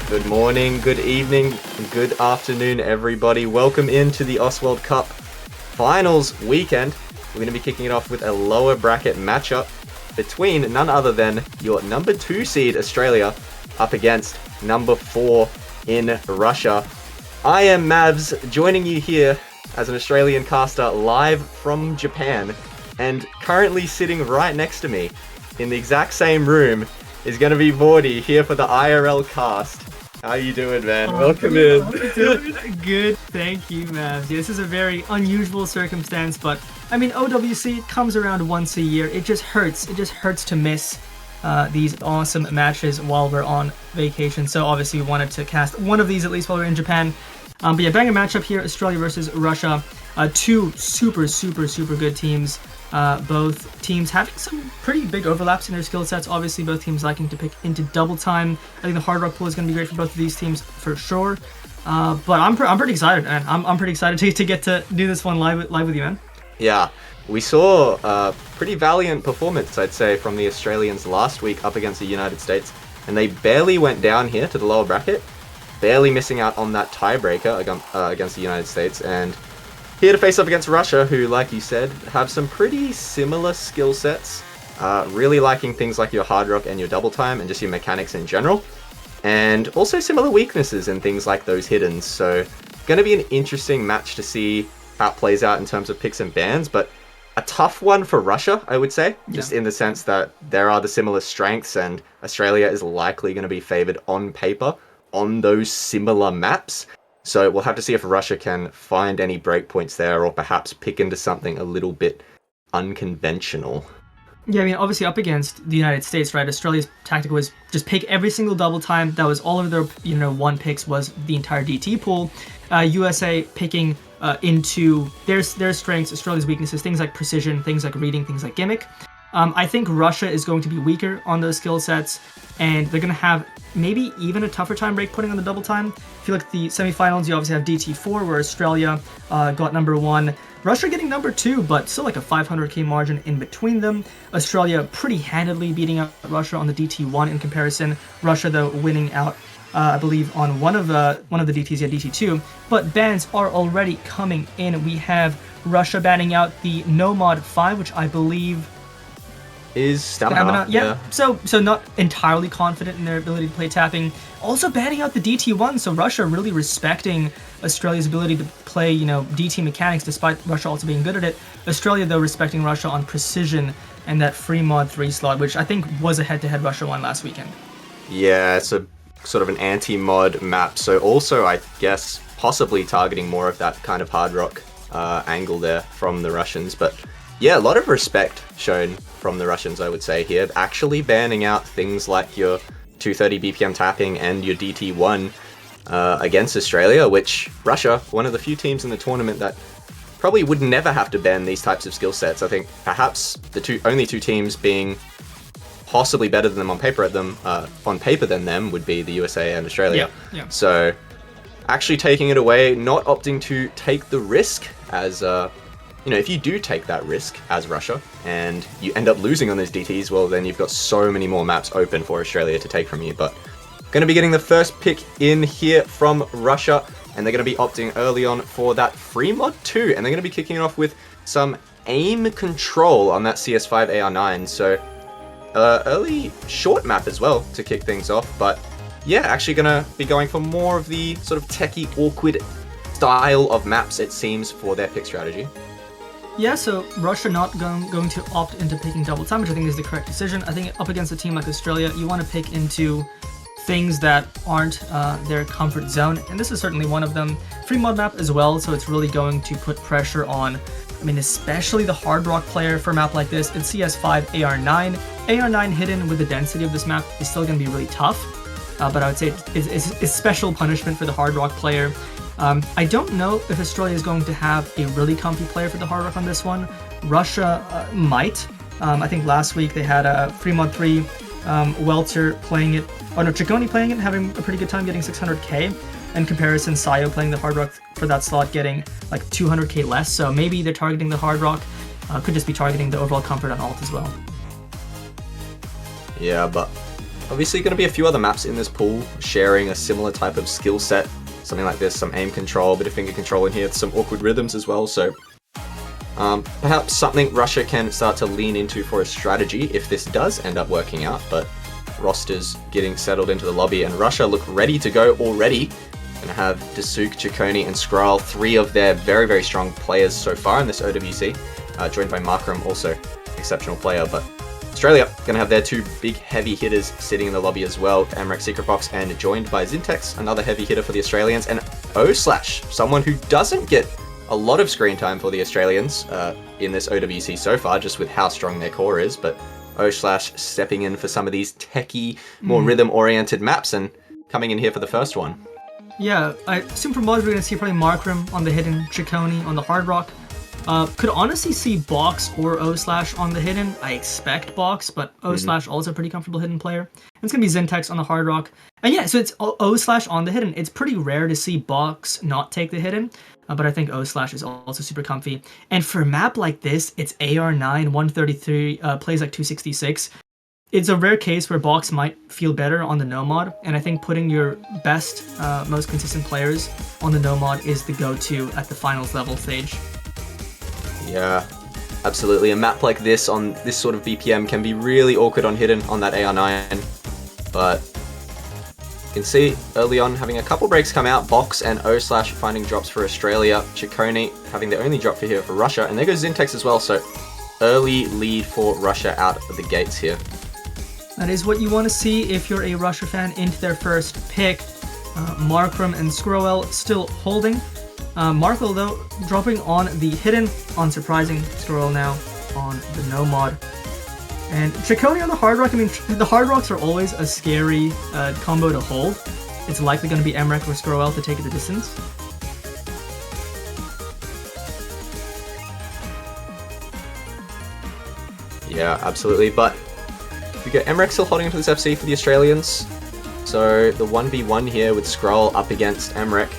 Good morning, good evening, good afternoon, everybody. Welcome into the Oswald Cup Finals weekend. We're going to be kicking it off with a lower bracket matchup between none other than your number 2 seed Australia up against number 4 in Russia. I am Mavs, joining you here as an Australian caster live from Japan, and currently sitting right next to me in the exact same room is going to be Vordy here for the IRL cast. How you doing, man? Welcome in. Good, thank you, Mavs. Yeah, this is a very unusual circumstance, but I mean, OWC comes around once a year. It just hurts. It just hurts to miss these awesome matches while we're on vacation. So obviously we wanted to cast one of these at least while we're in Japan. But yeah, banger matchup here, Australia versus Russia. Two super good teams. Both teams having some pretty big overlaps in their skill sets. Obviously, both teams liking to pick into double time. I think the hard rock pool is going to be great for both of these teams for sure. But I'm pretty excited, man. I'm pretty excited to get to do this one live with you, man. Yeah, we saw a pretty valiant performance, I'd say, from the Australians last week up against the United States, and they barely went down here to the lower bracket, barely missing out on that tiebreaker against the United States, and here to face up against Russia, who, like you said, have some pretty similar skill sets. Really liking things like your hard rock and your double time and just your mechanics in general. And also similar weaknesses in things like those hiddens. So, going to be an interesting match to see how it plays out in terms of picks and bans. But a tough one for Russia, I would say. Just in the sense that there are the similar strengths and Australia is likely going to be favored on paper on those similar maps. So we'll have to see if Russia can find any breakpoints there or perhaps pick into something a little bit unconventional. Yeah, I mean, obviously up against the United States, right? Australia's tactic was just pick every single double time. That was all of their, one picks was the entire DT pool. USA picking into their strengths, Australia's weaknesses, things like precision, things like reading, things like gimmick. I think Russia is going to be weaker on those skill sets, and they're going to have maybe even a tougher time break putting on the double time. If you look at the semifinals, you obviously have DT4, where Australia got number 1. Russia getting number 2, but still like a 500k margin in between them. Australia pretty handedly beating out Russia on the DT1 in comparison. Russia, though, winning out, I believe, on one of the DTs, yeah, DT2. But bans are already coming in. We have Russia banning out the No Mod 5, which I believe is stamina. Yeah. So not entirely confident in their ability to play tapping. Also banning out the DT1, so Russia really respecting Australia's ability to play, DT mechanics, despite Russia also being good at it. Australia, though, respecting Russia on precision and that free mod 3 slot, which I think was a head-to-head Russia one last weekend. Yeah, it's a sort of an anti-mod map, so also, I guess, possibly targeting more of that kind of hard rock angle there from the Russians. But yeah, a lot of respect shown from the Russians, I would say, here, actually banning out things like your 230 BPM tapping and your DT1 against Australia, which Russia, one of the few teams in the tournament that probably would never have to ban these types of skill sets. I think perhaps the only two teams being possibly better than them on paper than them would be the USA and Australia. Yeah. So actually taking it away, not opting to take the risk as if you do take that risk as Russia and you end up losing on those DTs, well, then you've got so many more maps open for Australia to take from you. But going to be getting the first pick in here from Russia, and they're going to be opting early on for that free mod 2, and they're going to be kicking it off with some aim control on that CS5 AR9. So early short map as well to kick things off. But yeah, actually going to be going for more of the sort of techie, awkward style of maps, it seems, for their pick strategy. Yeah, so Russia not going to opt into picking double time, which I think is the correct decision. I think up against a team like Australia, you want to pick into things that aren't their comfort zone, and this is certainly one of them. Free mod map as well, so it's really going to put pressure on, especially the hard rock player for a map like this. It's CS5 AR9. AR9 hidden with the density of this map is still going to be really tough, but I would say it's special punishment for the hard rock player. I don't know if Australia is going to have a really comfy player for the hard rock on this one. Russia might. I think last week they had a free mod 3 Welter playing it, Chiconi playing it and having a pretty good time getting 600k. In comparison, Sayo playing the hard rock for that slot getting like 200k less. So maybe they're targeting the hard rock. Could just be targeting the overall comfort on alt as well. Yeah, but Obviously going to be a few other maps in this pool sharing a similar type of skill set. Something like this, some aim control, bit of finger control in here, some awkward rhythms as well, so perhaps something Russia can start to lean into for a strategy if this does end up working out, but rosters getting settled into the lobby, and Russia look ready to go already. Gonna have Dasuk, Chaconi, and Skrull, 3 of their very, very strong players so far in this OWC, joined by Markram, also exceptional player, but Australia gonna have their 2 big heavy hitters sitting in the lobby as well, Amrek Secret Box, and joined by Zintex, another heavy hitter for the Australians, and O/, someone who doesn't get a lot of screen time for the Australians in this OWC so far, just with how strong their core is, but O/ stepping in for some of these techie, more rhythm-oriented maps and coming in here for the first one. Yeah, I assume for mods we're going to see probably Markram on the hidden, Chaconi on the hard rock. Could honestly see Box or O/ on the hidden. I expect Box, but O/ also a pretty comfortable hidden player. And it's going to be Zintex on the hard rock. And yeah, so it's O/ on the hidden. It's pretty rare to see Box not take the hidden, but I think O/ is also super comfy. And for a map like this, it's AR9, 133, plays like 266. It's a rare case where Box might feel better on the no mod, and I think putting your best, most consistent players on the no mod is the go-to at the finals level stage. Yeah, absolutely. A map like this on this sort of BPM can be really awkward on hidden on that AR9, but you can see early on having a couple breaks come out, Box and O/ finding drops for Australia, Chaconi having the only drop for here for Russia, and there goes Zintex as well, so early lead for Russia out of the gates here. That is what you want to see if you're a Russia fan into their first pick. Markram and Skrull still holding. Markle, though, dropping on the hidden, unsurprising. Skrull now on the no mod. And Chaconi on the hard rock. I mean, the hard rocks are always a scary combo to hold. It's likely going to be Emrek or Skrull to take it the distance. Yeah, absolutely. But we got Emrek still holding into this FC for the Australians. So the 1v1 here with Skrull up against Emrek.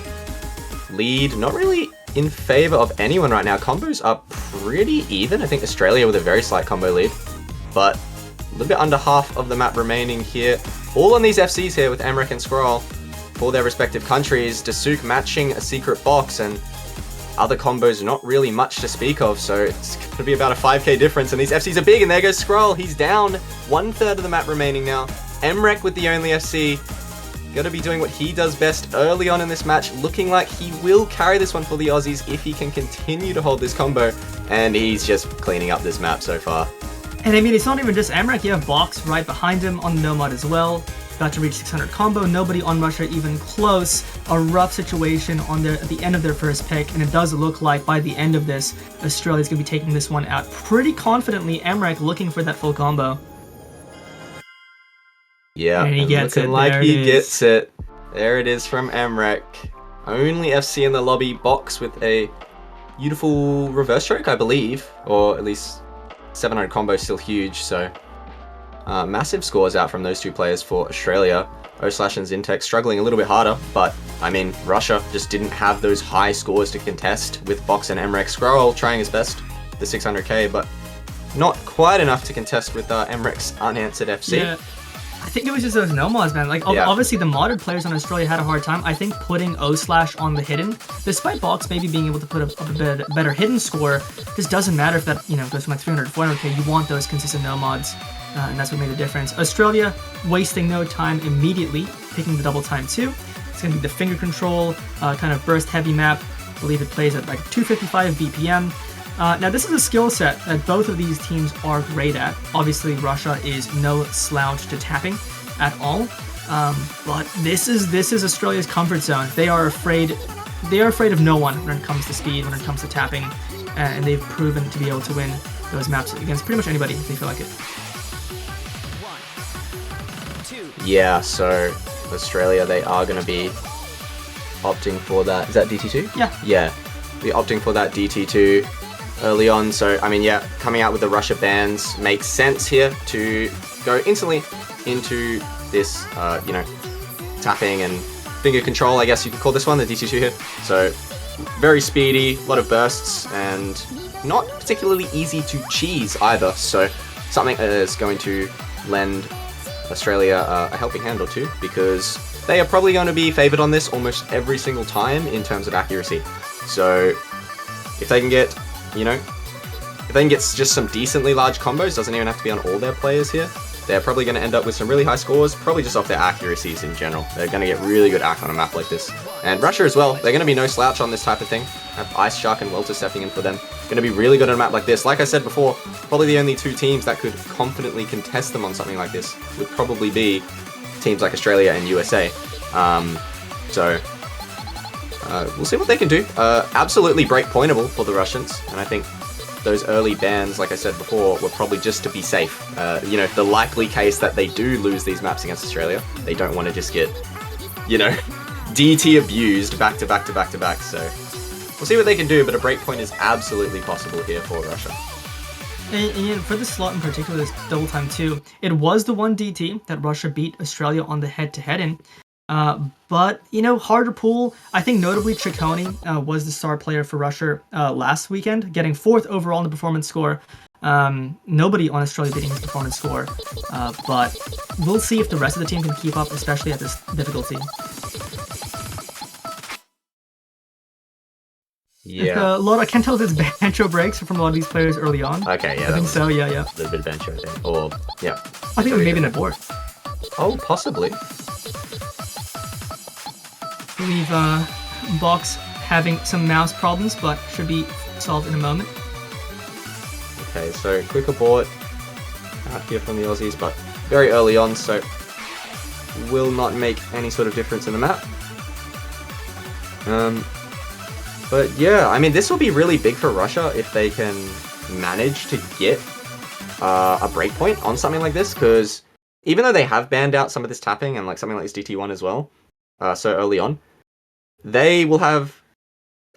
Lead not really in favor of anyone right now. Combos are pretty even. I think Australia with a very slight combo lead, but a little bit under half of the map remaining here. All on these FCs here with Emrek and Skrull for their respective countries. Dasuk matching a secret box, and other combos not really much to speak of, so it's going to be about a 5k difference, and these FCs are big, and there goes Skrull. He's down. 1/3 of the map remaining now. Emrek with the only FC. Going to be doing what he does best early on in this match, looking like he will carry this one for the Aussies if he can continue to hold this combo, and he's just cleaning up this map so far. And I mean, it's not even just Emrek, you have Box right behind him on the no mod as well. About to reach 600 combo, nobody on Russia even close. A rough situation on at the end of their first pick, and it does look like by the end of this, Australia's going to be taking this one out pretty confidently. Emrek looking for that full combo. Yeah, and he gets looking it. like there he it gets it. There it is from Emrek. Only FC in the lobby. Box with a beautiful reverse stroke, I believe, or at least 700 combo, still huge, so massive scores out from those two players for Australia. O/ and Zintex struggling a little bit harder, but I mean, Russia just didn't have those high scores to contest with Box and Emrek. Skrull trying his best, the 600k, but not quite enough to contest with Emrek's unanswered FC. Yeah. I think it was just those no mods, man. Like, obviously the modded players on Australia had a hard time. I think putting O/ on the hidden, despite Box maybe being able to put a better hidden score, this doesn't matter if that, goes from like 300 to 400k. You want those consistent no mods, and that's what made the difference. Australia wasting no time immediately, picking the double time too. It's going to be the finger control, kind of burst heavy map. I believe it plays at like 255 BPM. Now, this is a skill set that both of these teams are great at. Obviously, Russia is no slouch to tapping at all, but this is Australia's comfort zone. They are afraid of no one when it comes to speed, when it comes to tapping, and they've proven to be able to win those maps against pretty much anybody if they feel like it. Yeah, so Australia, they are going to be opting for that. Is that DT2? Yeah. Yeah, be opting for that DT2 early on. So, I mean, yeah, coming out with the Russia bans makes sense here to go instantly into this, tapping and finger control, I guess you could call this one, the DT2 here. So, very speedy, a lot of bursts, and not particularly easy to cheese either. So, something that is going to lend Australia a helping hand or two, because they are probably going to be favored on this almost every single time in terms of accuracy. So if they can get, you know, if they can get just some decently large combos, doesn't even have to be on all their players here, they're probably going to end up with some really high scores, probably just off their accuracies in general. They're going to get really good acc on a map like this. And Russia as well, they're going to be no slouch on this type of thing. Have Ice Shark and Welter stepping in for them. Going to be really good on a map like this. Like I said before, probably the only two teams that could confidently contest them on something like this would probably be teams like Australia and USA. We'll see what they can do. Absolutely break-pointable for the Russians, and I think those early bans, like I said before, were probably just to be safe. You know, the likely case that they do lose these maps against Australia, they don't want to just get, you know, DT abused back to back to back to back. So we'll see what they can do, but a breakpoint is absolutely possible here for Russia. And for this slot in particular, this double time 2, it was the one DT that Russia beat Australia on the head-to-head in. But, you know, harder pool. I think notably Ciccone was the star player for Russia last weekend, getting 4th overall in the performance score. Nobody on Australia beating his performance score, but we'll see if the rest of the team can keep up, especially at this difficulty. Yeah. I can't tell if it's Bancho breaks from a lot of these players early on. Okay, yeah. I think so, yeah. A little bit of Bancho, I think. Or, yeah. I think maybe an abort. Oh, possibly. We've Box having some mouse problems, but should be solved in a moment. Okay, so quick abort out here from the Aussies, but very early on, so will not make any sort of difference in the map. But yeah, I mean, this will be really big for Russia if they can manage to get a breakpoint on something like this, because even though they have banned out some of this tapping and like something like this DT1 as well, so early on, they will have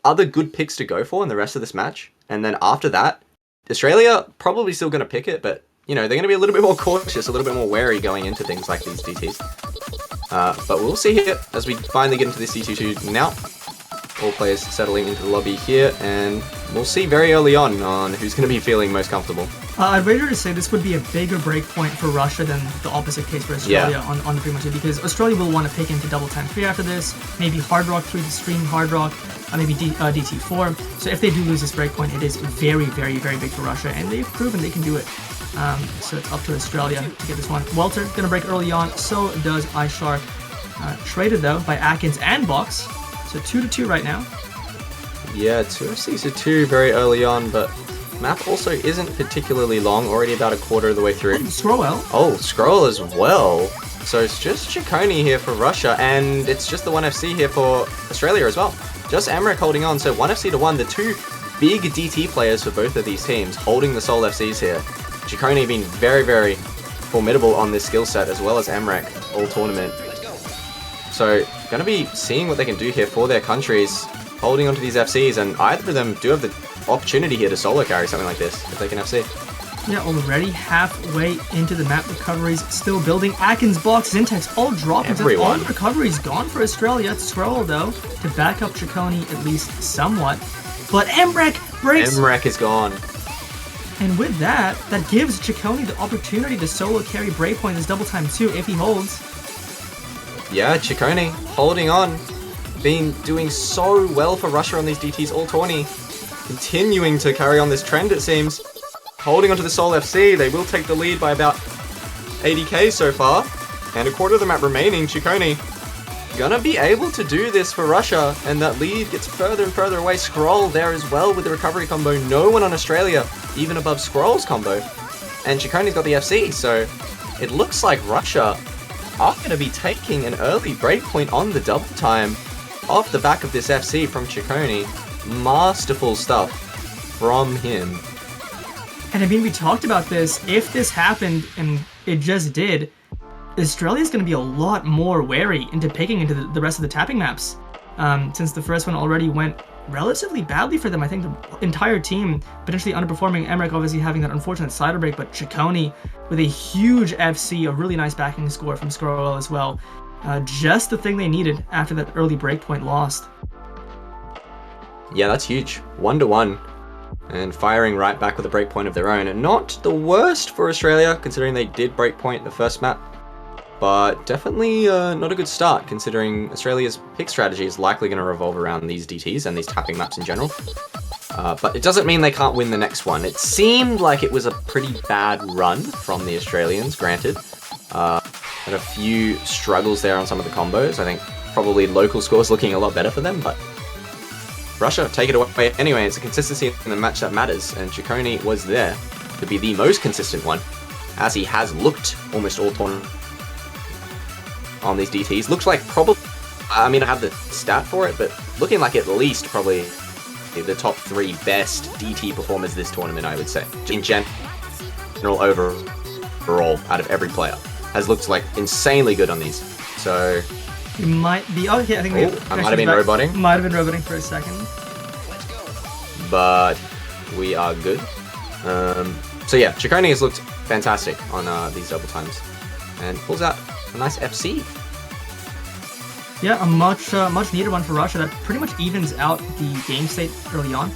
other good picks to go for in the rest of this match. And then after that, Australia probably still going to pick it, but, you know, they're going to be a little bit more cautious, a little bit more wary going into things like these DTs. But we'll see here as we finally get into this CT2 now. All players settling into the lobby here, and we'll see very early on who's going to be feeling most comfortable. I'd wager to say this would be a bigger breakpoint for Russia than the opposite case for Australia on the pre-match, because Australia will want to pick into double time 3 after this, maybe Hard Rock 3 to stream Hard Rock, maybe DT4. So if they do lose this breakpoint, it is very, very, very big for Russia, and they've proven they can do it. So it's up to Australia to get this one. Welter going to break early on, so does Ice Shark. Traded though by Atkins and Box. So 2-2 right now. Yeah, 2 FCs to 2 very early on, but map also isn't particularly long, already about a quarter of the way through. Scroll. Oh, Scroll as well. So it's just Ciccone here for Russia, and it's just the 1 FC here for Australia as well. Just Emmerich holding on, so 1 FC to 1, the 2 big DT players for both of these teams holding the Seoul FCs here. Ciccone being very, very formidable on this skill set, as well as Emmerich all tournament. So, going to be seeing what they can do here for their countries, holding onto these FCs, and either of them do have the opportunity here to solo carry something like this, if they can FC. Yeah, already halfway into the map. Recoveries still building. Atkins, Box, Zintex all dropping. Everyone. All the recoveries gone for Australia. Scroll, though, to back up Ciccone at least somewhat. But Emmerich breaks. Emmerich is gone. And with that, that gives Ciccone the opportunity to solo carry breakpoint this double time 2 if he holds. Yeah, Ciccone holding on, been doing so well for Russia on these DTs all tourney, continuing to carry on this trend it seems, holding onto the Seoul FC. They will take the lead by about 80k so far, and a quarter of the map remaining. Ciccone gonna be able to do this for Russia, and that lead gets further and further away. Scroll there as well with the recovery combo. No one on Australia even above Scroll's combo, and Ciccone's got the FC, so it looks like Russia are going to be taking an early breakpoint on the double time off the back of this FC from Ciccone. Masterful stuff from him. And I mean, we talked about this. If this happened, and it just did, Australia's going to be a lot more wary into picking into the rest of the tapping maps. Since the first one already went relatively badly for them. I think the entire team potentially underperforming. Emmerich obviously having that unfortunate cider break, but Ciccone with a huge FC, a really nice backing score from Scroll as well. Just the thing they needed after that early breakpoint lost. Yeah, that's huge. 1-1. And firing right back with a breakpoint of their own. And not the worst for Australia, considering they did breakpoint the first map. but definitely not a good start, considering Australia's pick strategy is likely going to revolve around these DTs and these tapping maps in general. But it doesn't mean they can't win the next one. It seemed like it was a pretty bad run from the Australians, granted. Had a few struggles there on some of the combos. I think probably local scores looking a lot better for them, but Russia take it away anyway. It's a consistency in the match that matters, and Ciccone was there to be the most consistent one, as he has looked almost all tournament on these DTs. Looks like probably, I mean, I have the stat for it, but looking like at least probably the top 3 best DT performers this tournament, I would say. In general, overall, out of every player, has looked like insanely good on these. So you might be. Oh, yeah, I think I might have been roboting. Might have been roboting for a second. But we are good. So yeah, Ciccone has looked fantastic on these double times, and pulls out a nice FC. Yeah, a much needed one for Russia that pretty much evens out the game state early on.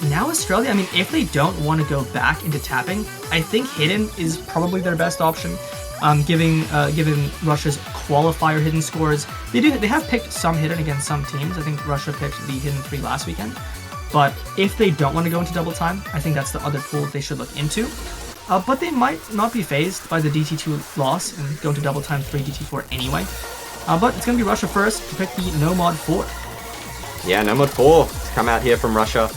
Now Australia, I mean, if they don't want to go back into tapping, I think hidden is probably their best option. Given Russia's qualifier hidden scores, they have picked some hidden against some teams. I think Russia picked the hidden 3 last weekend. But if they don't want to go into double time, I think that's the other pool they should look into. But they might not be phased by the DT2 loss and go into double time 3 DT4 anyway. But it's going to be Russia first to pick the No Mod 4. Yeah, No Mod 4 to come out here from Russia.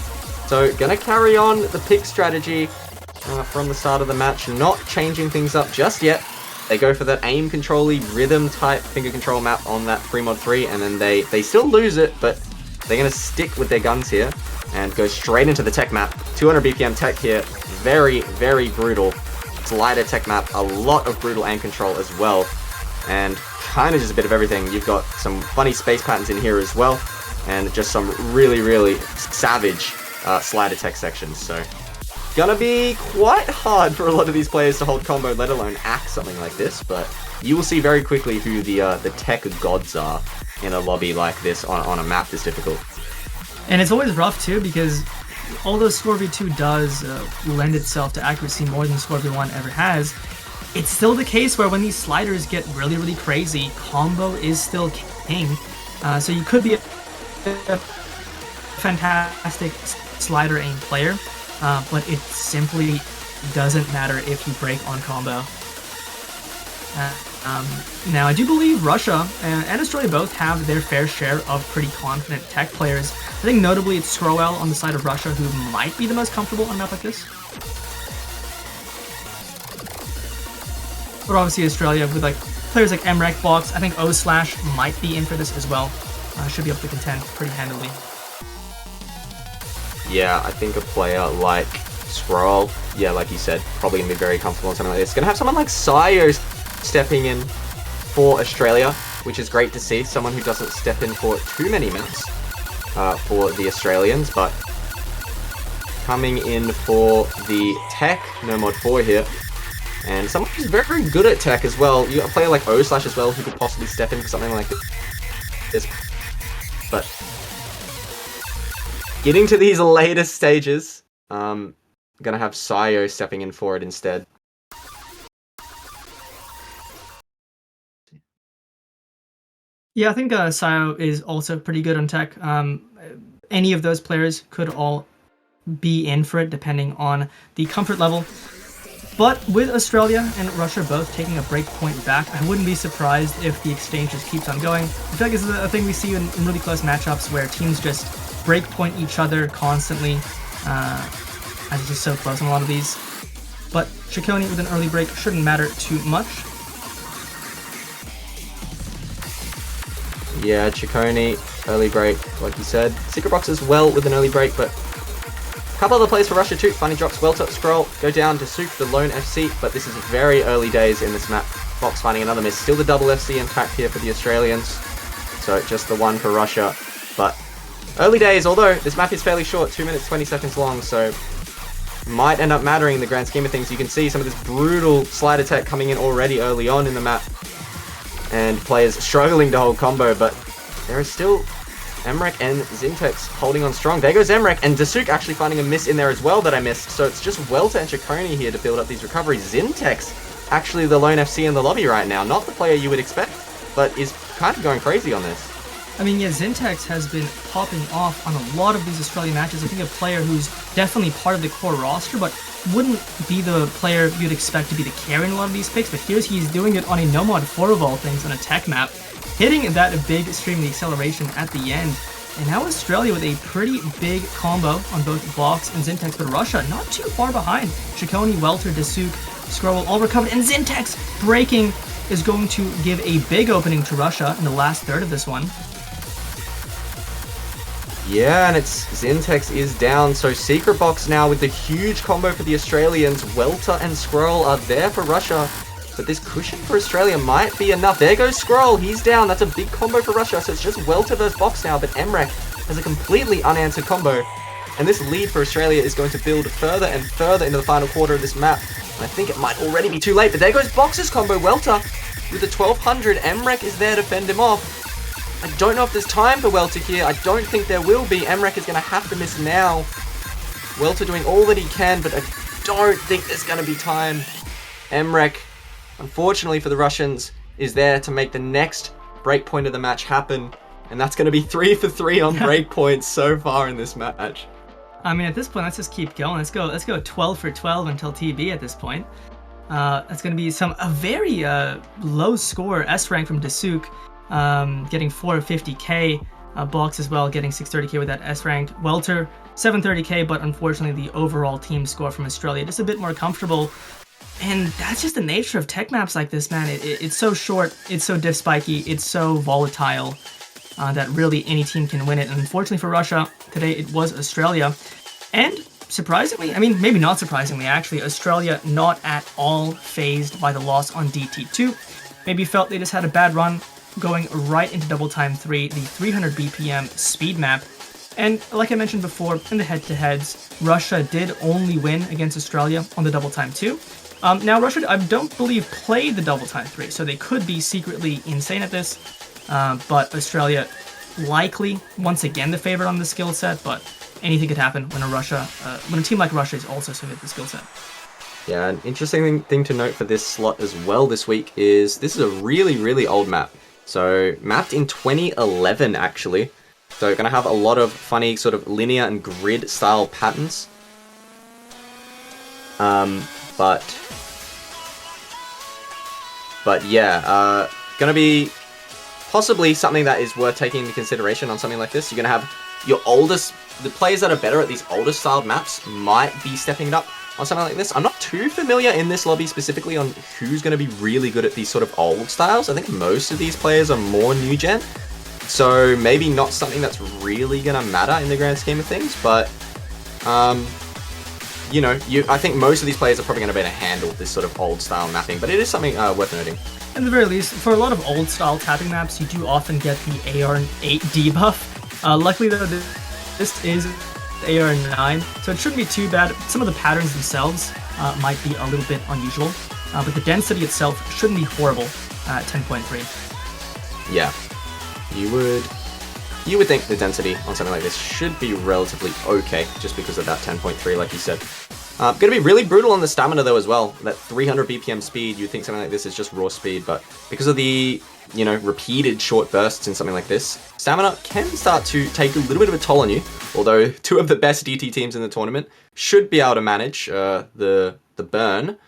So going to carry on the pick strategy from the start of the match, not changing things up just yet. They go for that aim control-y rhythm type finger control map on that 3 mod 3, and then they still lose it, but they're going to stick with their guns here and go straight into the tech map. 200 BPM tech here, very, very brutal. Slider tech map, a lot of brutal aim control as well, and kind of just a bit of everything. You've got some funny space patterns in here as well, and just some really, really savage slider tech sections. So gonna be quite hard for a lot of these players to hold combo, let alone act something like this, but you will see very quickly who the tech gods are in a lobby like this on a map this difficult. And it's always rough too, because although Scorpio 2 does lend itself to accuracy more than Scorpio 1 ever has, it's still the case where when these sliders get really, really crazy, combo is still king. So you could be a fantastic slider aim player, but it simply doesn't matter if you break on combo. Now, I do believe Russia and Australia both have their fair share of pretty confident tech players. I think notably it's Scrowell on the side of Russia who might be the most comfortable on a map like this. But obviously Australia with like players like MREC Box, I think O Slash might be in for this as well. Should be able to contend pretty handily. Yeah, I think a player like Scroll, yeah, like you said, probably gonna be very comfortable on something like this. Gonna have someone like Sayo stepping in for Australia, which is great to see. Someone who doesn't step in for too many minutes for the Australians, but coming in for the tech, No Mod 4 here. And someone who's very, very good at tech as well. You got a player like O Slash as well who could possibly step in for something like this. But getting to these later stages, gonna have Sayo stepping in for it instead. Yeah, I think Sayo is also pretty good on tech. Any of those players could all be in for it depending on the comfort level. But with Australia and Russia both taking a break point back, I wouldn't be surprised if the exchange just keeps on going. I feel like this is a thing we see in really close matchups where teams just break point each other constantly. As it's just so close on a lot of these. But Ciccone with an early break shouldn't matter too much. Yeah, Ciccone, early break, like you said. Secret Box as well with an early break, but a couple other plays for Russia too. Funny drops, well touch scroll, go down to Souk, the lone FC, but this is very early days in this map. Box finding another miss. Still the double FC impact here for the Australians. So just the one for Russia. But early days, although this map is fairly short, 2 minutes 20 seconds long, so might end up mattering in the grand scheme of things. You can see some of this brutal slide attack coming in already early on in the map, and players struggling to hold combo, but there is still Emrek and Zintex holding on strong. There goes Emrek, and Dasuk actually finding a miss in there as well that I missed. So it's just Welter and Ciccone here to build up these recoveries. Zintex actually the lone FC in the lobby right now. Not the player you would expect, but is kind of going crazy on this. I mean, yeah, Zintex has been popping off on a lot of these Australian matches. I think a player who's definitely part of the core roster, but wouldn't be the player you'd expect to be the carry in a lot of these picks. But he's doing it on a no-mod 4 of all things on a tech map, hitting that big stream of the acceleration at the end. And now Australia with a pretty big combo on both Vox and Zintex, but Russia not too far behind. Chaconi, Welter, Dasuk, Scroll all recovered, and Zintex breaking is going to give a big opening to Russia in the last third of this one. Yeah, and it's Zintex is down, so Secret Box now with the huge combo for the Australians. Welter and Scroll are there for Russia, but this cushion for Australia might be enough. There goes Scroll, he's down. That's a big combo for Russia, so it's just Welter versus Box now, but Emrek has a completely unanswered combo. And this lead for Australia is going to build further and further into the final quarter of this map. And I think it might already be too late, but there goes Box's combo. Welter with the 1200. Emrek is there to fend him off. I don't know if there's time for Welter here. I don't think there will be. Emrek is going to have to miss now. Welter doing all that he can, but I don't think there's going to be time. Emrek, unfortunately for the Russians, is there to make the next breakpoint of the match happen. And that's going to be 3 for 3 on breakpoints so far in this match. I mean, at this point, let's just keep going. Let's go 12 for 12 until TB at this point. That's going to be a very low score S rank from Dasuk. Getting 450k, Box as well getting 630k with that S ranked. Welter 730k, but unfortunately the overall team score from Australia just a bit more comfortable. And that's just the nature of tech maps like this, man. It's so short, it's so diff spiky, it's so volatile that really any team can win it. And unfortunately for Russia today, it was Australia. And surprisingly, I mean maybe not surprisingly actually, Australia not at all phased by the loss on DT2. Maybe felt they just had a bad run, going right into Double Time 3, the 300 BPM speed map. And like I mentioned before, in the head-to-heads, Russia did only win against Australia on the Double Time 2. Now, Russia, I don't believe, played the Double Time 3, so they could be secretly insane at this. But Australia likely, once again, the favorite on the skill set, but anything could happen when a team like Russia is also so good at the skill set. Yeah, an interesting thing to note for this slot as well this week is this is a really, really old map. So, mapped in 2011, actually. So, going to have a lot of funny sort of linear and grid style patterns. But yeah, going to be possibly something that is worth taking into consideration on something like this. You're going to have the players that are better at these older styled maps might be stepping it up on something like this. I'm not too familiar in this lobby specifically on who's going to be really good at these sort of old styles. I think most of these players are more new gen, so maybe not something that's really going to matter in the grand scheme of things, but I think most of these players are probably going to be able to handle this sort of old style mapping, but it is something worth noting. At the very least, for a lot of old style tapping maps, you do often get the AR8 debuff. Luckily though, this is AR9, so it shouldn't be too bad. Some of the patterns themselves might be a little bit unusual, but the density itself shouldn't be horrible at 10.3. Yeah. You would think the density on something like this should be relatively okay, just because of that 10.3, like you said. Going to be really brutal on the stamina though as well. That 300 BPM speed, you'd think something like this is just raw speed, but because of the repeated short bursts in something like this, stamina can start to take a little bit of a toll on you, although two of the best DT teams in the tournament should be able to manage the burn,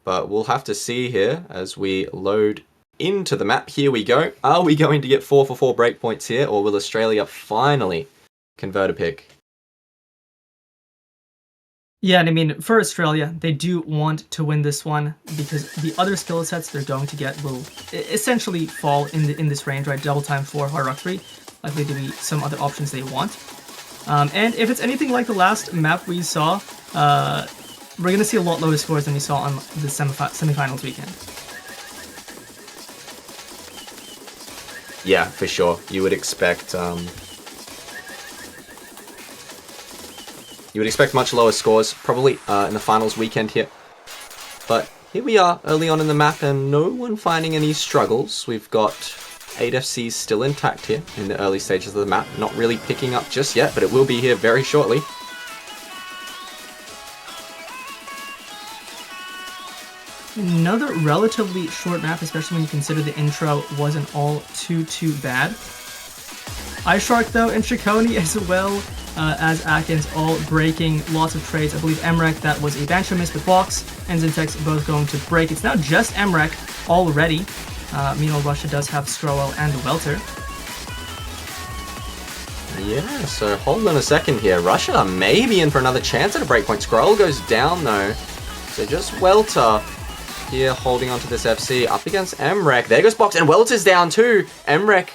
but we'll have to see here as we load into the map. Here we go. Are we going to get 4 for 4 breakpoints here, or will Australia finally convert a pick? Yeah, and I mean, for Australia, they do want to win this one because the other skill sets they're going to get will essentially fall in this range, right? Double Time 4, Hard Rock 3, likely to be some other options they want. And if it's anything like the last map we saw, we're going to see a lot lower scores than we saw on the semifinals weekend. Yeah, for sure. You would expect much lower scores, probably in the finals weekend here. But here we are, early on in the map, and no one finding any struggles. We've got 8 FCs still intact here in the early stages of the map. Not really picking up just yet, but it will be here very shortly. Another relatively short map, especially when you consider the intro wasn't all too bad. iShark though and Chaconi as well as Atkins all breaking lots of trades. I believe Emrek, that was a Bancho miss with Box, and Zintex both going to break. It's now just Emrek already. Meanwhile, Russia does have Scrowell and Welter. Yeah, so hold on a second here. Russia may be in for another chance at a breakpoint. Scroll goes down though. So just Welter here holding onto this FC up against Emrek. There goes Box, and Welter's down too. Emrek,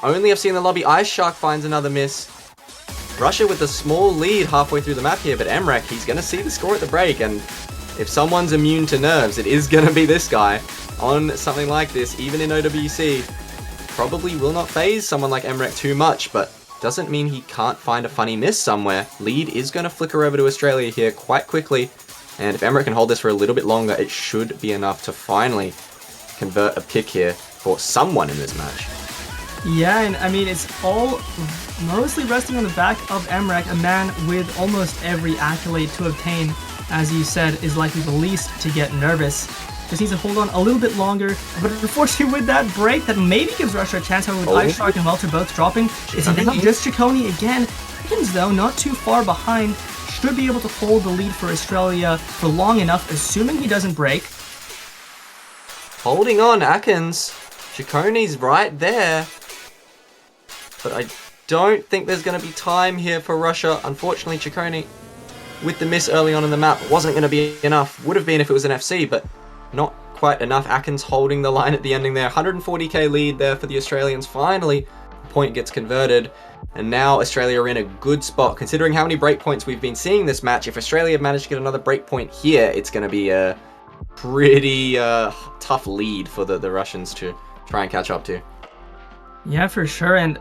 only FC in the lobby. iShark finds another miss. Russia with a small lead halfway through the map here, but Emrek, he's going to see the score at the break, and if someone's immune to nerves, it is going to be this guy. On something like this, even in OWC, probably will not phase someone like Emrek too much, but doesn't mean he can't find a funny miss somewhere. Lead is going to flicker over to Australia here quite quickly, and if Emrek can hold this for a little bit longer, it should be enough to finally convert a pick here for someone in this match. Yeah, and I mean, it's all mostly resting on the back of Emrek, a man with almost every accolade to obtain, as you said, is likely the least to get nervous. Just needs to hold on a little bit longer, but unfortunately with that break, that maybe gives Russia a chance, however, with iShark and Welter both dropping. It's now just Chaconi again. Atkins, though, not too far behind, should be able to hold the lead for Australia for long enough, assuming he doesn't break. Holding on, Atkins. Chaconi's right there. But I don't think there's going to be time here for Russia. Unfortunately, Chaconi, with the miss early on in the map, wasn't going to be enough. Would have been if it was an FC, but not quite enough. Atkins holding the line at the ending there. 140k lead there for the Australians. Finally, the point gets converted. And now Australia are in a good spot. Considering how many breakpoints we've been seeing this match, if Australia managed to get another breakpoint here, it's going to be a pretty tough lead for the Russians to try and catch up to. Yeah, for sure. And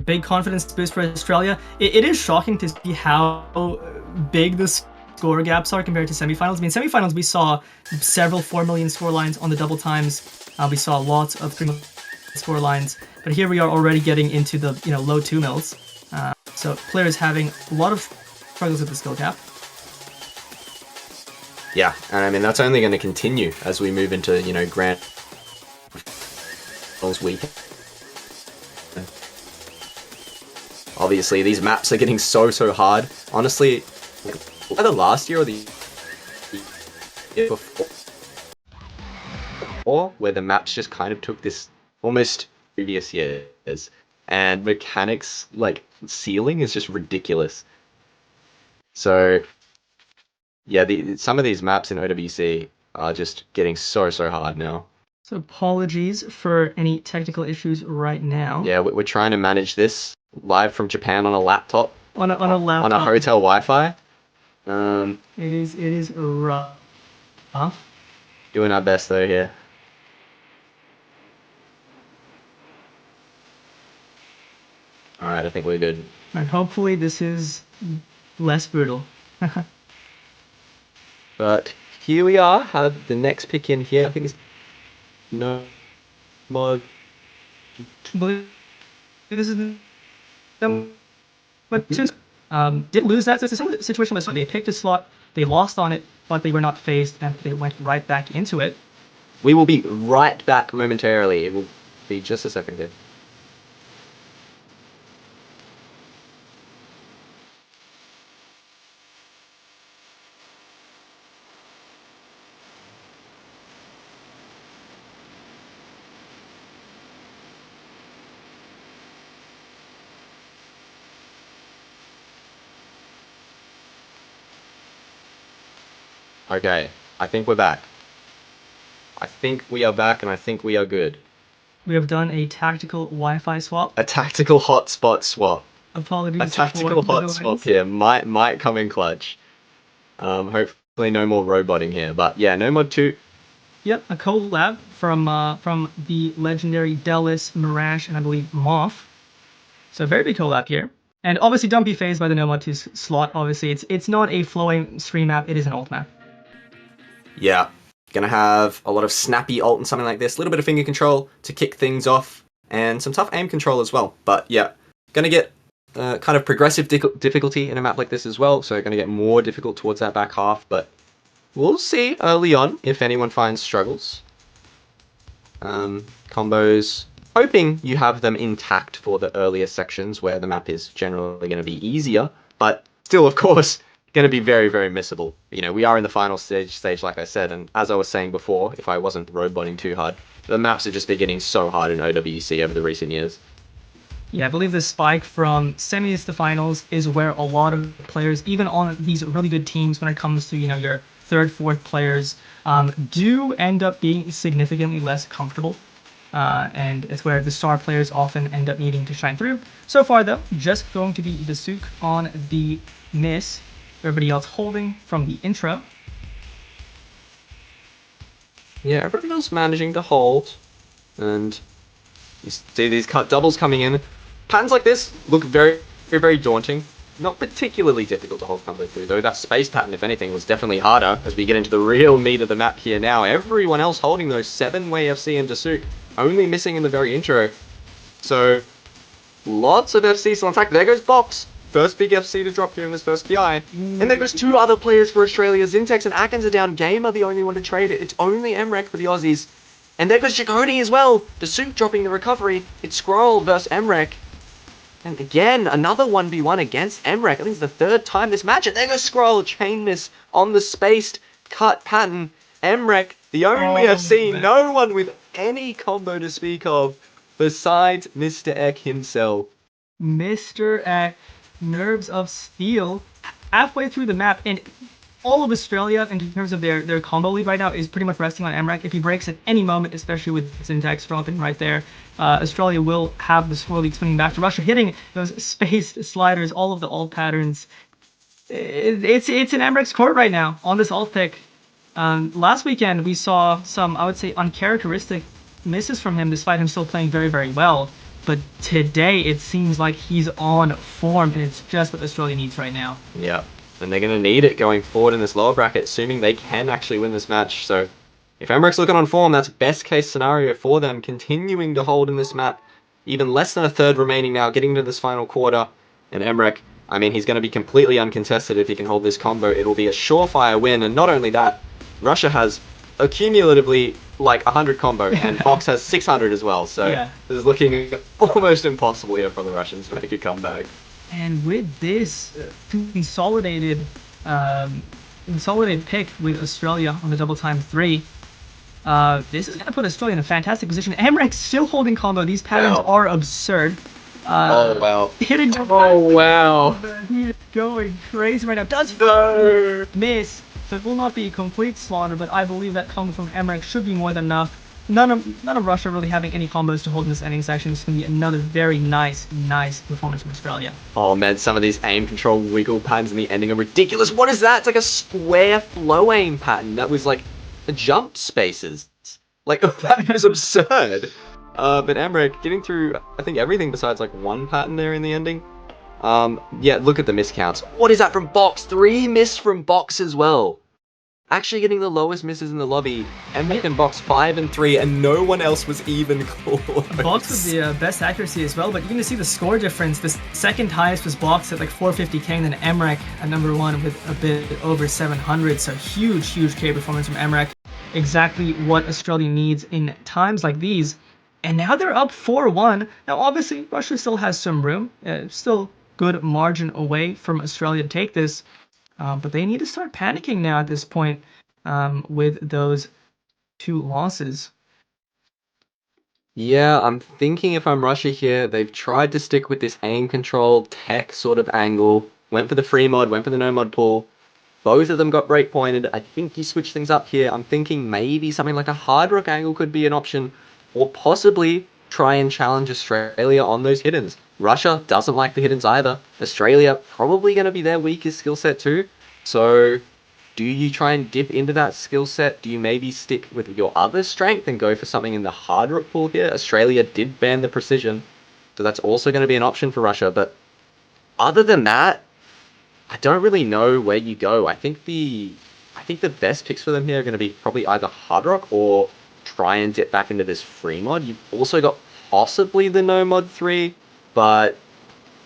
big confidence boost for Australia. It is shocking to see how big the score gaps are compared to semifinals. I mean, semifinals we saw several 4 million score lines on the double times. We saw lots of 3 million score lines, but here we are already getting into the low 2 mils. So players having a lot of struggles with the skill gap. Yeah, and I mean that's only going to continue as we move into grand finals week. Obviously, these maps are getting so hard. Honestly, either last year or the year before, where the maps just kind of took this almost previous years, and mechanics like ceiling is just ridiculous. So, yeah, some of these maps in OWC are just getting so hard now. So apologies for any technical issues right now. Yeah, we're trying to manage this live from Japan on a laptop. On a laptop. On a hotel Wi-Fi. It is rough. Huh? Doing our best though here. Alright, I think we're good. And hopefully this is less brutal. But here we are. Have the next pick in here. I think it's no more. This is but did lose that. So it's a similar situation with they picked a slot, they lost on it, but they were not phased and they went right back into it. We will be right back momentarily. It will be just a second here. Okay, I think we're back. I think we are back, and I think we are good. We have done a tactical Wi-Fi swap. A tactical hotspot swap. Apologies. A tactical hotspot here might come in clutch. Hopefully no more roboting here, but yeah, no mod 2. Yep, a collab from the legendary Delis, Mirage, and I believe Moth. So very big collab here. And obviously don't be phased by the no mod 2 slot. Obviously it's not a flowing stream map, it is an alt map. Yeah, gonna have a lot of snappy ult and something like this, a little bit of finger control to kick things off, and some tough aim control as well. But yeah, gonna get kind of progressive difficulty in a map like this as well, so gonna get more difficult towards that back half, but we'll see early on if anyone finds struggles. Combos, hoping you have them intact for the earlier sections where the map is generally going to be easier, but still, of course, going to be very, very missable. You know, we are in the final stage, like I said, and as I was saying before, if I wasn't roboting too hard, the maps are just been getting so hard in OWC over the recent years. Yeah, I believe the spike from semis to finals is where a lot of players, even on these really good teams, when it comes to, you know, your third, fourth players, do end up being significantly less comfortable. And it's where the star players often end up needing to shine through. So far, though, just going to be the Sook on the miss. Everybody else holding from the intro. Yeah, everything else managing to hold, and you see these cut doubles coming in. Patterns like this look very, very, very daunting. Not particularly difficult to hold combo through, though. That space pattern, if anything, was definitely harder as we get into the real meat of the map here now. Everyone else holding those 7-way FC and Dasuk, only missing in the very intro. So, lots of FC still intact. There goes Box. First big FC to drop here in this first PI. And there goes two other players for Australia. Zintex and Atkins are down. Game are the only one to trade it. It's only MREC for the Aussies. And there goes Chaconi as well. Dasuk dropping the recovery. It's Scroll versus MREC. And again, another 1v1 against MREC. I think it's the third time this match. And there goes Scroll, chain miss on the spaced cut pattern. MREC, the only I've seen, no one with any combo to speak of besides Mr. Eck himself. Mr. Eck, Nerves of Steel, halfway through the map, and all of Australia, in terms of their combo lead right now, is pretty much resting on MREC. If he breaks at any moment, especially with Syntax dropping right there, Australia will have the score lead swinging back to Russia, hitting those spaced sliders, all of the alt patterns. It's in MREC's court right now on this alt pick. Last weekend, we saw some, I would say, uncharacteristic misses from him, despite him still playing very, very well. But today, it seems like he's on form, and it's just what Australia needs right now. Yeah. And they're going to need it going forward in this lower bracket, assuming they can actually win this match. So if MREC's looking on form, that's best case scenario for them, continuing to hold in this map. Even less than a third remaining now, getting into this final quarter. And MREC, I mean, he's going to be completely uncontested if he can hold this combo. It'll be a surefire win. And not only that, Russia has accumulatively like 100 combo, and Fox has 600 as well. So this is looking almost impossible here for the Russians to make a comeback. And with this consolidated pick with Australia on the double time 3, this is going to put Australia in a fantastic position. MREC still holding combo. These patterns are absurd. Oh, wow. Hitting the He is going crazy right now. Does miss. So it will not be a complete slaughter, but I believe that combo from MREC should be more than enough. None of Russia really having any combos to hold in this ending section. It's going to be another very nice performance from Australia. Oh man, some of these aim control wiggle patterns in the ending are ridiculous. What is that? It's like a square flow aim pattern that was like jump spaces. Like, that is absurd. But MREC getting through, I think, everything besides like one pattern there in the ending. Yeah, look at the miscounts. What is that from Box? 3 missed from Box as well. Actually getting the lowest misses in the lobby. MREC and Box 5 and 3, and no one else was even close. Box with the best accuracy as well, but you're going to see the score difference. The second highest was Box at like 450k, and then MREC at number 1 with a bit over 700. So huge K performance from MREC. Exactly what Australia needs in times like these. And now they're up 4-1. Now obviously Russia still has some room. Still good margin away from Australia to take this. But they need to start panicking now at this point with those 2 losses. Yeah, I'm thinking if I'm Russia here, they've tried to stick with this aim control tech sort of angle. Went for the free mod, went for the no mod pull. Both of them got breakpointed. I think you switch things up here. I'm thinking maybe something like a hard rock angle could be an option. Or possibly try and challenge Australia on those hiddens. Russia doesn't like the hiddens either. Australia probably going to be their weakest skill set too. So do you try and dip into that skill set? Do you maybe stick with your other strength and go for something in the hard rock pool here? Australia did ban the precision, so that's also going to be an option for Russia. But other than that, I don't really know where you go. I think the best picks for them here are going to be probably either hard rock or try and dip back into this free mod. You've also got possibly the no mod 3, but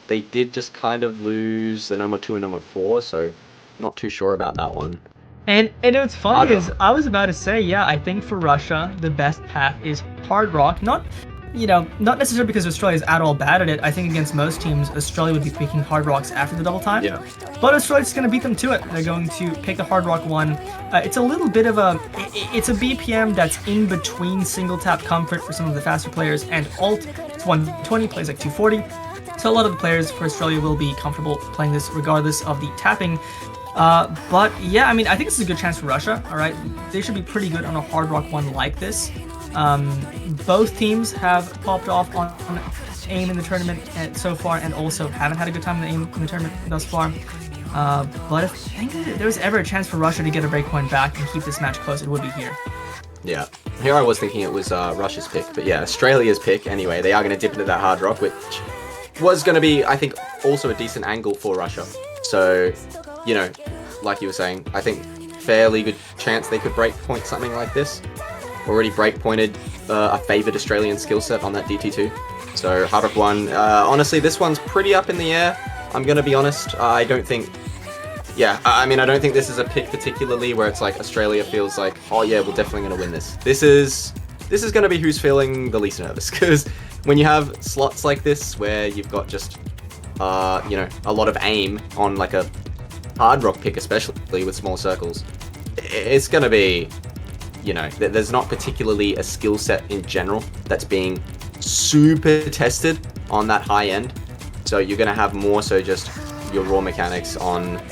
they did just kind of lose the no mod 2 and no mod 4, so not too sure about that one. And what's funny is I was about to say, yeah, I think for Russia the best path is hard rock. Not necessarily because Australia is at all bad at it. I think against most teams, Australia would be picking hard rocks after the double time. Yeah. But Australia's going to beat them to it. They're going to pick the hard rock one. It's a little bit of it's a BPM that's in between single tap comfort for some of the faster players and alt. It's 120, plays like 240. So a lot of the players for Australia will be comfortable playing this regardless of the tapping. But yeah, I mean, I think this is a good chance for Russia. All right, they should be pretty good on a hard rock one like this. Both teams have popped off on aim in the tournament so far, and also haven't had a good time in the aim in the tournament thus far. But if I think there was ever a chance for Russia to get a breakpoint back and keep this match close, it would be here. Yeah, here I was thinking it was Russia's pick, but yeah, Australia's pick anyway. They are going to dip into that hard rock, which was going to be, I think, also a decent angle for Russia. So, you know, like you were saying, I think fairly good chance they could breakpoint something like this. Already breakpointed a favoured Australian skill set on that DT2. So hard rock 1, honestly, this one's pretty up in the air. I'm going to be honest, I don't think... Yeah, I mean, I don't think this is a pick particularly where it's like Australia feels like, oh yeah, we're definitely going to win this. This is going to be who's feeling the least nervous, because when you have slots like this where you've got just, you know, a lot of aim on like a hard rock pick, especially with small circles, it's going to be... You know, there's not particularly a skill set in general that's being super tested on that high end. So you're going to have more so just your raw mechanics on,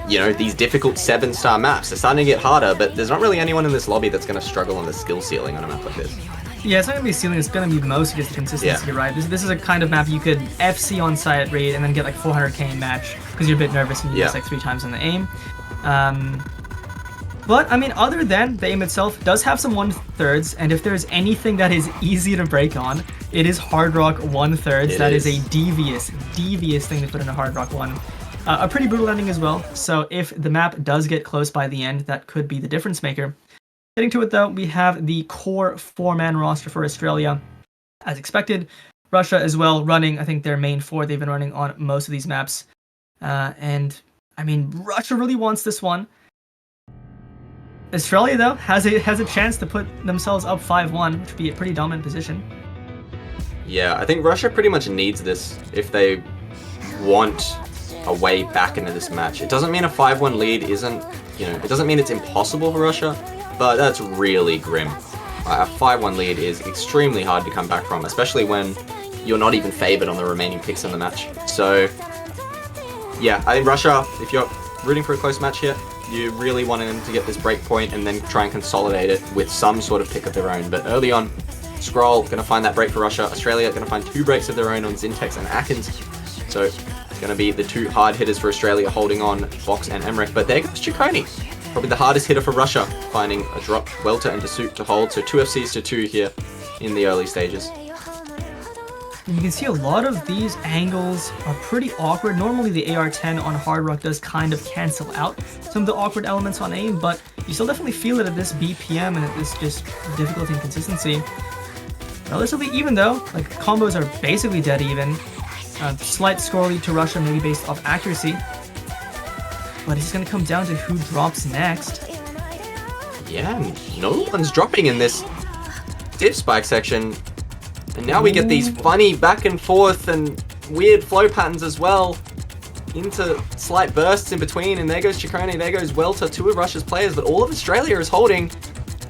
you know, these difficult 7-star maps. They're starting to get harder, but there's not really anyone in this lobby that's going to struggle on the skill ceiling on a map like this. Yeah, it's not going to be ceiling, it's going to be most just the consistency, right? This is a kind of map you could FC on site raid and then get like 400k in match because you're a bit nervous and you miss like 3 times on the aim. But, I mean, other than the aim itself, does have some 1/3s, and if there's anything that is easy to break on, it is hard rock 1/3s. That is a devious thing to put in a hard rock 1. A pretty brutal ending as well, so if the map does get close by the end, that could be the difference maker. Getting to it though, we have the core 4-man roster for Australia, as expected. Russia as well running, I think, their main 4 they've been running on most of these maps. And, I mean, Russia really wants this one. Australia, though, has a chance to put themselves up 5-1, which would be a pretty dominant position. Yeah, I think Russia pretty much needs this if they want a way back into this match. It doesn't mean a 5-1 lead isn't, you know, it doesn't mean it's impossible for Russia, but that's really grim. A 5-1 lead is extremely hard to come back from, especially when you're not even favoured on the remaining picks in the match. So, yeah, I think Russia, if you're rooting for a close match here, you really want them to get this break point and then try and consolidate it with some sort of pick of their own. But early on, Scroll going to find that break for Russia. Australia going to find 2 breaks of their own on Zintex and Atkins. So it's going to be the 2 hard hitters for Australia holding on Box and Emmerich. But there goes Chikoni. Probably the hardest hitter for Russia, finding a drop, Welter and Desut to hold. So 2 FCs to 2 here in the early stages. You can see a lot of these angles are pretty awkward. Normally the AR-10 on hard rock does kind of cancel out some of the awkward elements on aim, but you still definitely feel it at this BPM and at this just difficulty and consistency. Relatively even though, like combos are basically dead even. Slight score lead to Russia, maybe based off accuracy. But it's going to come down to who drops next. Yeah, no one's dropping in this dip spike section. And now we get these funny back and forth and weird flow patterns as well into slight bursts in between. And there goes Chikone, there goes Welter, 2 of Russia's players, but all of Australia is holding.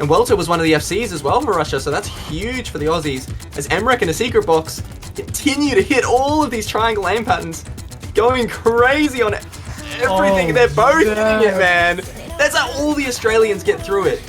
And Welter was one of the FCs as well for Russia, so that's huge for the Aussies. As Emmerich and a secret box continue to hit all of these triangle aim patterns, going crazy on everything. They're both hitting it, man. That's how all the Australians get through it.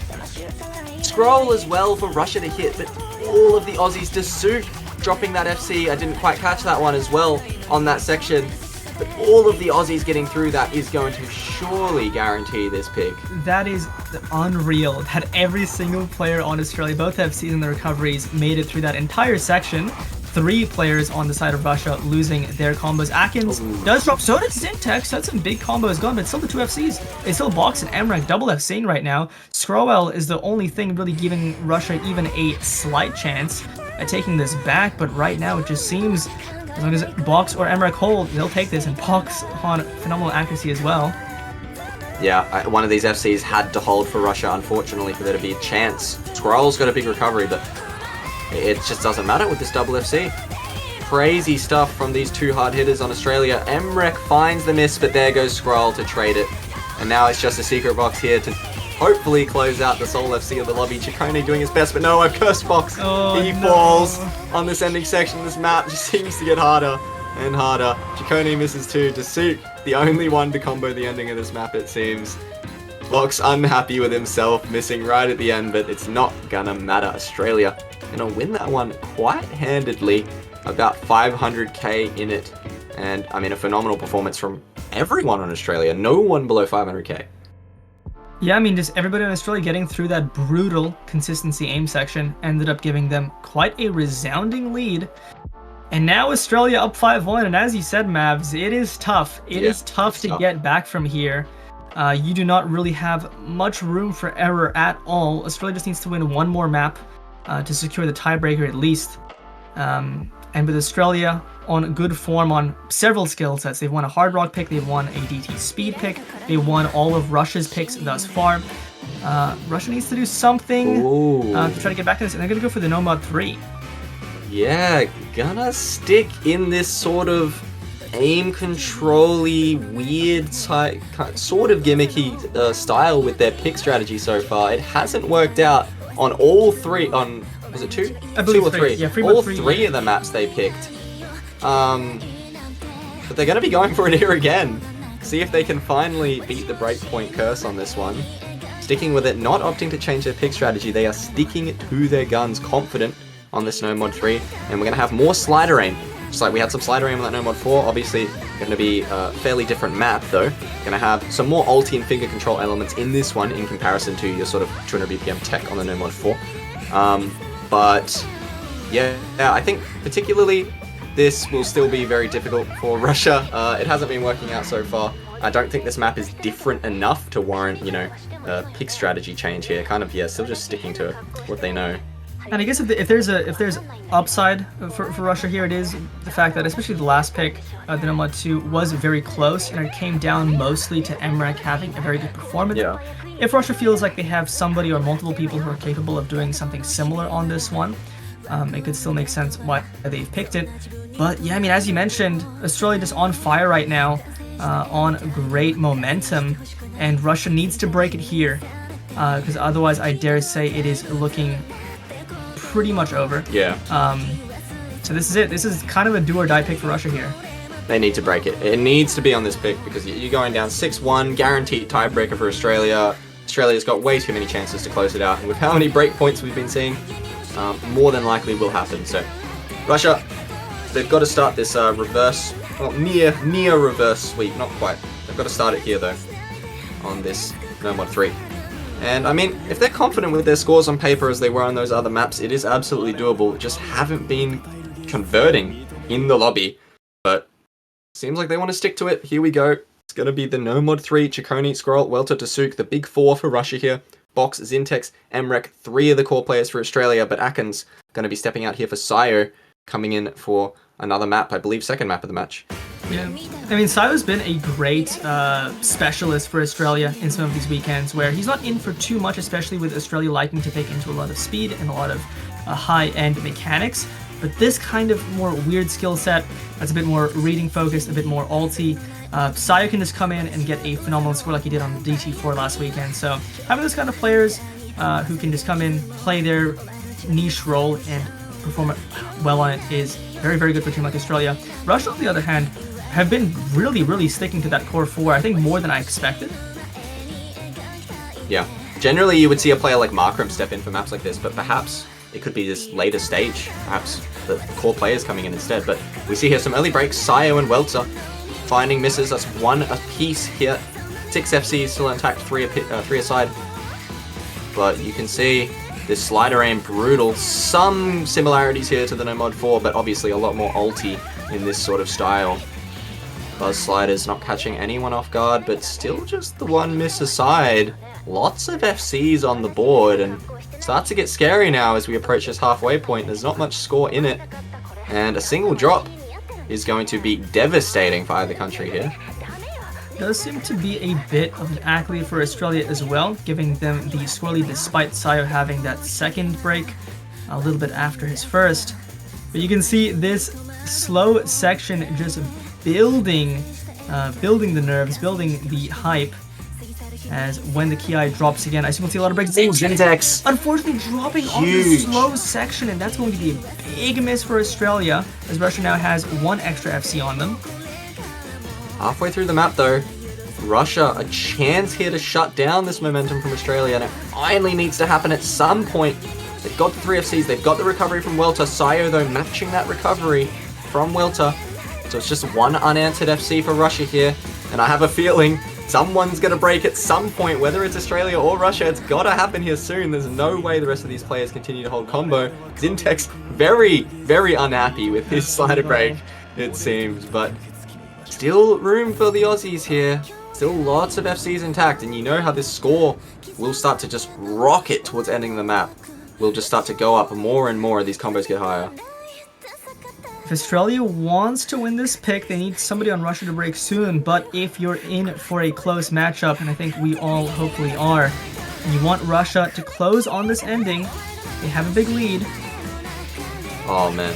Scroll as well for Russia to hit, but all of the Aussies, Desut dropping that FC. I didn't quite catch that one as well on that section. But all of the Aussies getting through that is going to surely guarantee this pick. That is unreal that every single player on Australia, both FCs and the recoveries, made it through that entire section. 3 players on the side of Russia losing their combos. Atkins does drop, so does Zintex. That's some big combos gone, but still the 2 FCs. It's still Box and Emmerich double FCing right now. Scrowell is the only thing really giving Russia even a slight chance at taking this back, but right now it just seems as long as Box or Emmerich hold, they'll take this, and Box on phenomenal accuracy as well. Yeah, one of these FCs had to hold for Russia, unfortunately, for there to be a chance. Squirrel's got a big recovery, but it just doesn't matter with this double FC. Crazy stuff from these two hard hitters on Australia. Emrek finds the miss, but there goes Squirrel to trade it. And now it's just a secret box here to hopefully close out the Seoul FC of the lobby. Chikone doing his best, but no, I've cursed box. Oh, He no. falls on this ending section. This map just seems to get harder and harder. Chikone misses too. Dasuk, the only one to combo the ending of this map, it seems. Locke's unhappy with himself, missing right at the end, but it's not gonna matter. Australia gonna win that one quite handedly. About 500k in it. And, I mean, a phenomenal performance from everyone on Australia. No one below 500k. Yeah, I mean, just everybody in Australia getting through that brutal consistency aim section ended up giving them quite a resounding lead. And now Australia up 5-1, and as you said, Mavs, it is tough. It is tough to get back from here. You do not really have much room for error at all. Australia just needs to win one more map to secure the tiebreaker at least. And with Australia on good form on several skill sets, they've won a Hard Rock pick, they've won a DT Speed pick, they won all of Russia's picks thus far. Russia needs to do something to try to get back to this, and they're going to go for the No Mod 3. Yeah, gonna stick in this sort of aim control-y, weird, sort of gimmicky style with their pick strategy so far. It hasn't worked out on all three, was it two? I believe two or three. three. Yeah, all three. Three of the maps they picked. But they're gonna be going for it here again. See if they can finally beat the breakpoint curse on this one. Sticking with it, not opting to change their pick strategy. They are sticking to their guns, confident on this No Mod 3. And we're gonna have more slider aim. Just like we had some slider aim on that No Mod 4, obviously going to be a fairly different map though. Going to have some more ulti and finger control elements in this one in comparison to your sort of 200 BPM tech on the No Mod 4. But yeah, I think particularly this will still be very difficult for Russia. It hasn't been working out so far. I don't think this map is different enough to warrant, you know, a pick strategy change here. Kind of, yeah, still just sticking to what they know. And I guess if there's upside for Russia here, it is the fact that especially the last pick, the No Mod 2, was very close, and it came down mostly to Emrek having a very good performance. Yeah. If Russia feels like they have somebody or multiple people who are capable of doing something similar on this one, it could still make sense why they've picked it. But yeah, I mean, as you mentioned, Australia just on fire right now, on great momentum, and Russia needs to break it here, because otherwise I dare say it is looking pretty much over. Yeah. So this is it. This is kind of a do or die pick for Russia here. They need to break it. It needs to be on this pick because you're going down 6-1, guaranteed tiebreaker for Australia. Australia's got way too many chances to close it out, and with how many break points we've been seeing, more than likely will happen. So Russia, they've got to start this reverse, well, near reverse sweep, not quite. They've got to start it here though, on this No Mod 3. And I mean, if they're confident with their scores on paper as they were on those other maps, it is absolutely doable. Just haven't been converting in the lobby. But seems like they want to stick to it. Here we go. It's going to be the No Mod 3, Chikone, Squirrel, Welter, Dasuk, the big four for Russia here. Box, Zintex, Emrek, 3 of the core players for Australia, but Aken's going to be stepping out here for Sayo, coming in for another map, I believe second map of the match. Yeah, I mean, Sayo's been a great specialist for Australia in some of these weekends where he's not in for too much, especially with Australia liking to take into a lot of speed and a lot of high-end mechanics. But this kind of more weird skill set that's a bit more reading focused, a bit more ulti, Sayo can just come in and get a phenomenal score like he did on DT4 last weekend. So having those kind of players who can just come in, play their niche role and perform well on it is very, very good for a team like Australia. Russia, on the other hand, have been really, really sticking to that core 4, I think more than I expected. Yeah. Generally, you would see a player like Markram step in for maps like this, but perhaps it could be this later stage. Perhaps the core players coming in instead. But we see here some early breaks. Sayo and Welter finding misses. That's 1 apiece here. 6 FCs still intact, 3 aside. But you can see this slider aim brutal. Some similarities here to the No Mod 4, but obviously a lot more ulti in this sort of style. Buzz sliders not catching anyone off guard, but still just the 1 miss aside. Lots of FCs on the board, and it starts to get scary now as we approach this halfway point. There's not much score in it, and a single drop is going to be devastating for either country here. does seem to be a bit of an accolade for Australia as well, giving them the score lead despite Sayo having that second break a little bit after his first. But you can see this slow section just building the nerves, building the hype. As when the Ki drops again, I still see a lot of breaks. Zintex! Unfortunately, dropping on the slow section, and that's going to be a big miss for Australia, as Russia now has one extra FC on them. Halfway through the map, though, Russia, a chance here to shut down this momentum from Australia, and it finally needs to happen at some point. They've got the 3 FCs, they've got the recovery from Welter. Sayo, though, matching that recovery from Welter. So it's just one unanswered FC for Russia here, and I have a feeling someone's going to break at some point, whether it's Australia or Russia. It's got to happen here soon. There's no way the rest of these players continue to hold combo. Zintex very, very unhappy with his slider break, it seems. But still room for the Aussies here. Still lots of FCs intact. And you know how this score will start to just rocket towards ending the map. We'll just start to go up more and more as these combos get higher. If Australia wants to win this pick, they need somebody on Russia to break soon, but if you're in for a close matchup, and I think we all hopefully are, and you want Russia to close on this ending, they have a big lead. Oh man,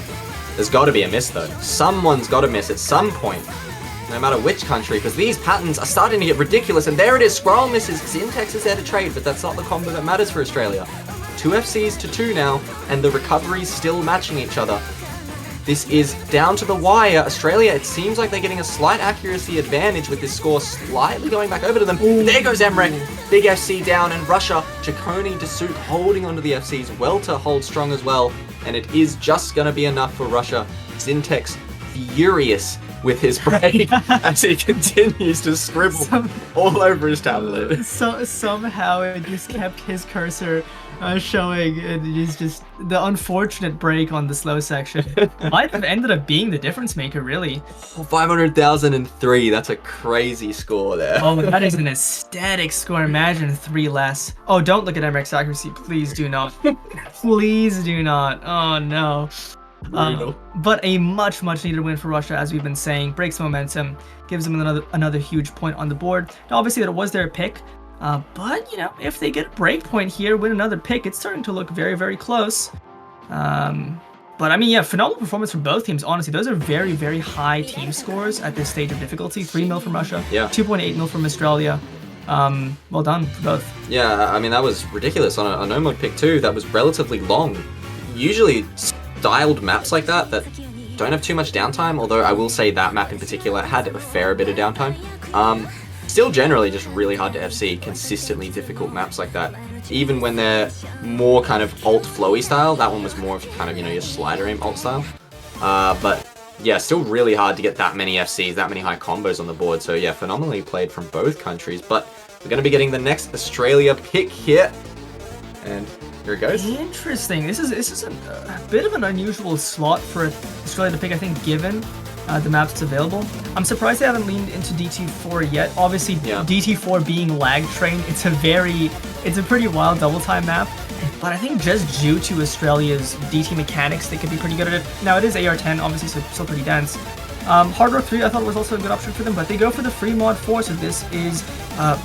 there's got to be a miss though. Someone's got to miss at some point, no matter which country, because these patterns are starting to get ridiculous, and there it is, Scroll misses. Zintex is there to trade, but that's not the combo that matters for Australia. 2 FCs to 2 now, and the recoveries still matching each other. This is down to the wire. Australia, it seems like they're getting a slight accuracy advantage with this score slightly going back over to them. There goes Emrek. Big FC down, and Russia, Chaconi, Dasut holding onto the FCs. Welter holds strong as well, and it is just going to be enough for Russia. Zintex furious with his break as he continues to scribble all over his tablet. So somehow it just kept his cursor showing, and it's just the unfortunate break on the slow section. Might have ended up being the difference maker, really. Well, 500,003, that's a crazy score there. Oh, that is an aesthetic score. Imagine 3 less. Oh, don't look at Emrek's accuracy. Please do not. Please do not. Oh, no. But a much needed win for Russia, as we've been saying. Breaks momentum, gives them another huge point on the board. Now, obviously, that was their pick. But, you know, if they get a break point here, win another pick, it's starting to look very, very close. But, I mean, yeah, phenomenal performance from both teams. Honestly, those are very, very high team scores at this stage of difficulty. 3 mil from Russia, yeah. 2.8 mil from Australia. Well done for both. Yeah, I mean, that was ridiculous on a no-mod pick too. That was relatively long. Usually styled maps like that don't have too much downtime, although I will say that map in particular had a fair bit of downtime. Still generally just really hard to FC, consistently difficult maps like that. Even when they're more kind of alt flowy style, that one was more of kind of, you know, your slider aim alt style. But yeah, still really hard to get that many FCs, that many high combos on the board. So yeah, phenomenally played from both countries. But we're going to be getting the next Australia pick here. And here it goes. Interesting. This is a bit of an unusual slot for Australia to pick, I think, given the maps that's available. I'm surprised they haven't leaned into DT4 yet. Obviously, yeah. DT4 being lag train, it's a pretty wild double time map. But I think just due to Australia's DT mechanics, they could be pretty good at it. Now, it is AR10, obviously, so still pretty dense. Hard Rock 3, I thought was also a good option for them, but they go for the free mod 4, so this is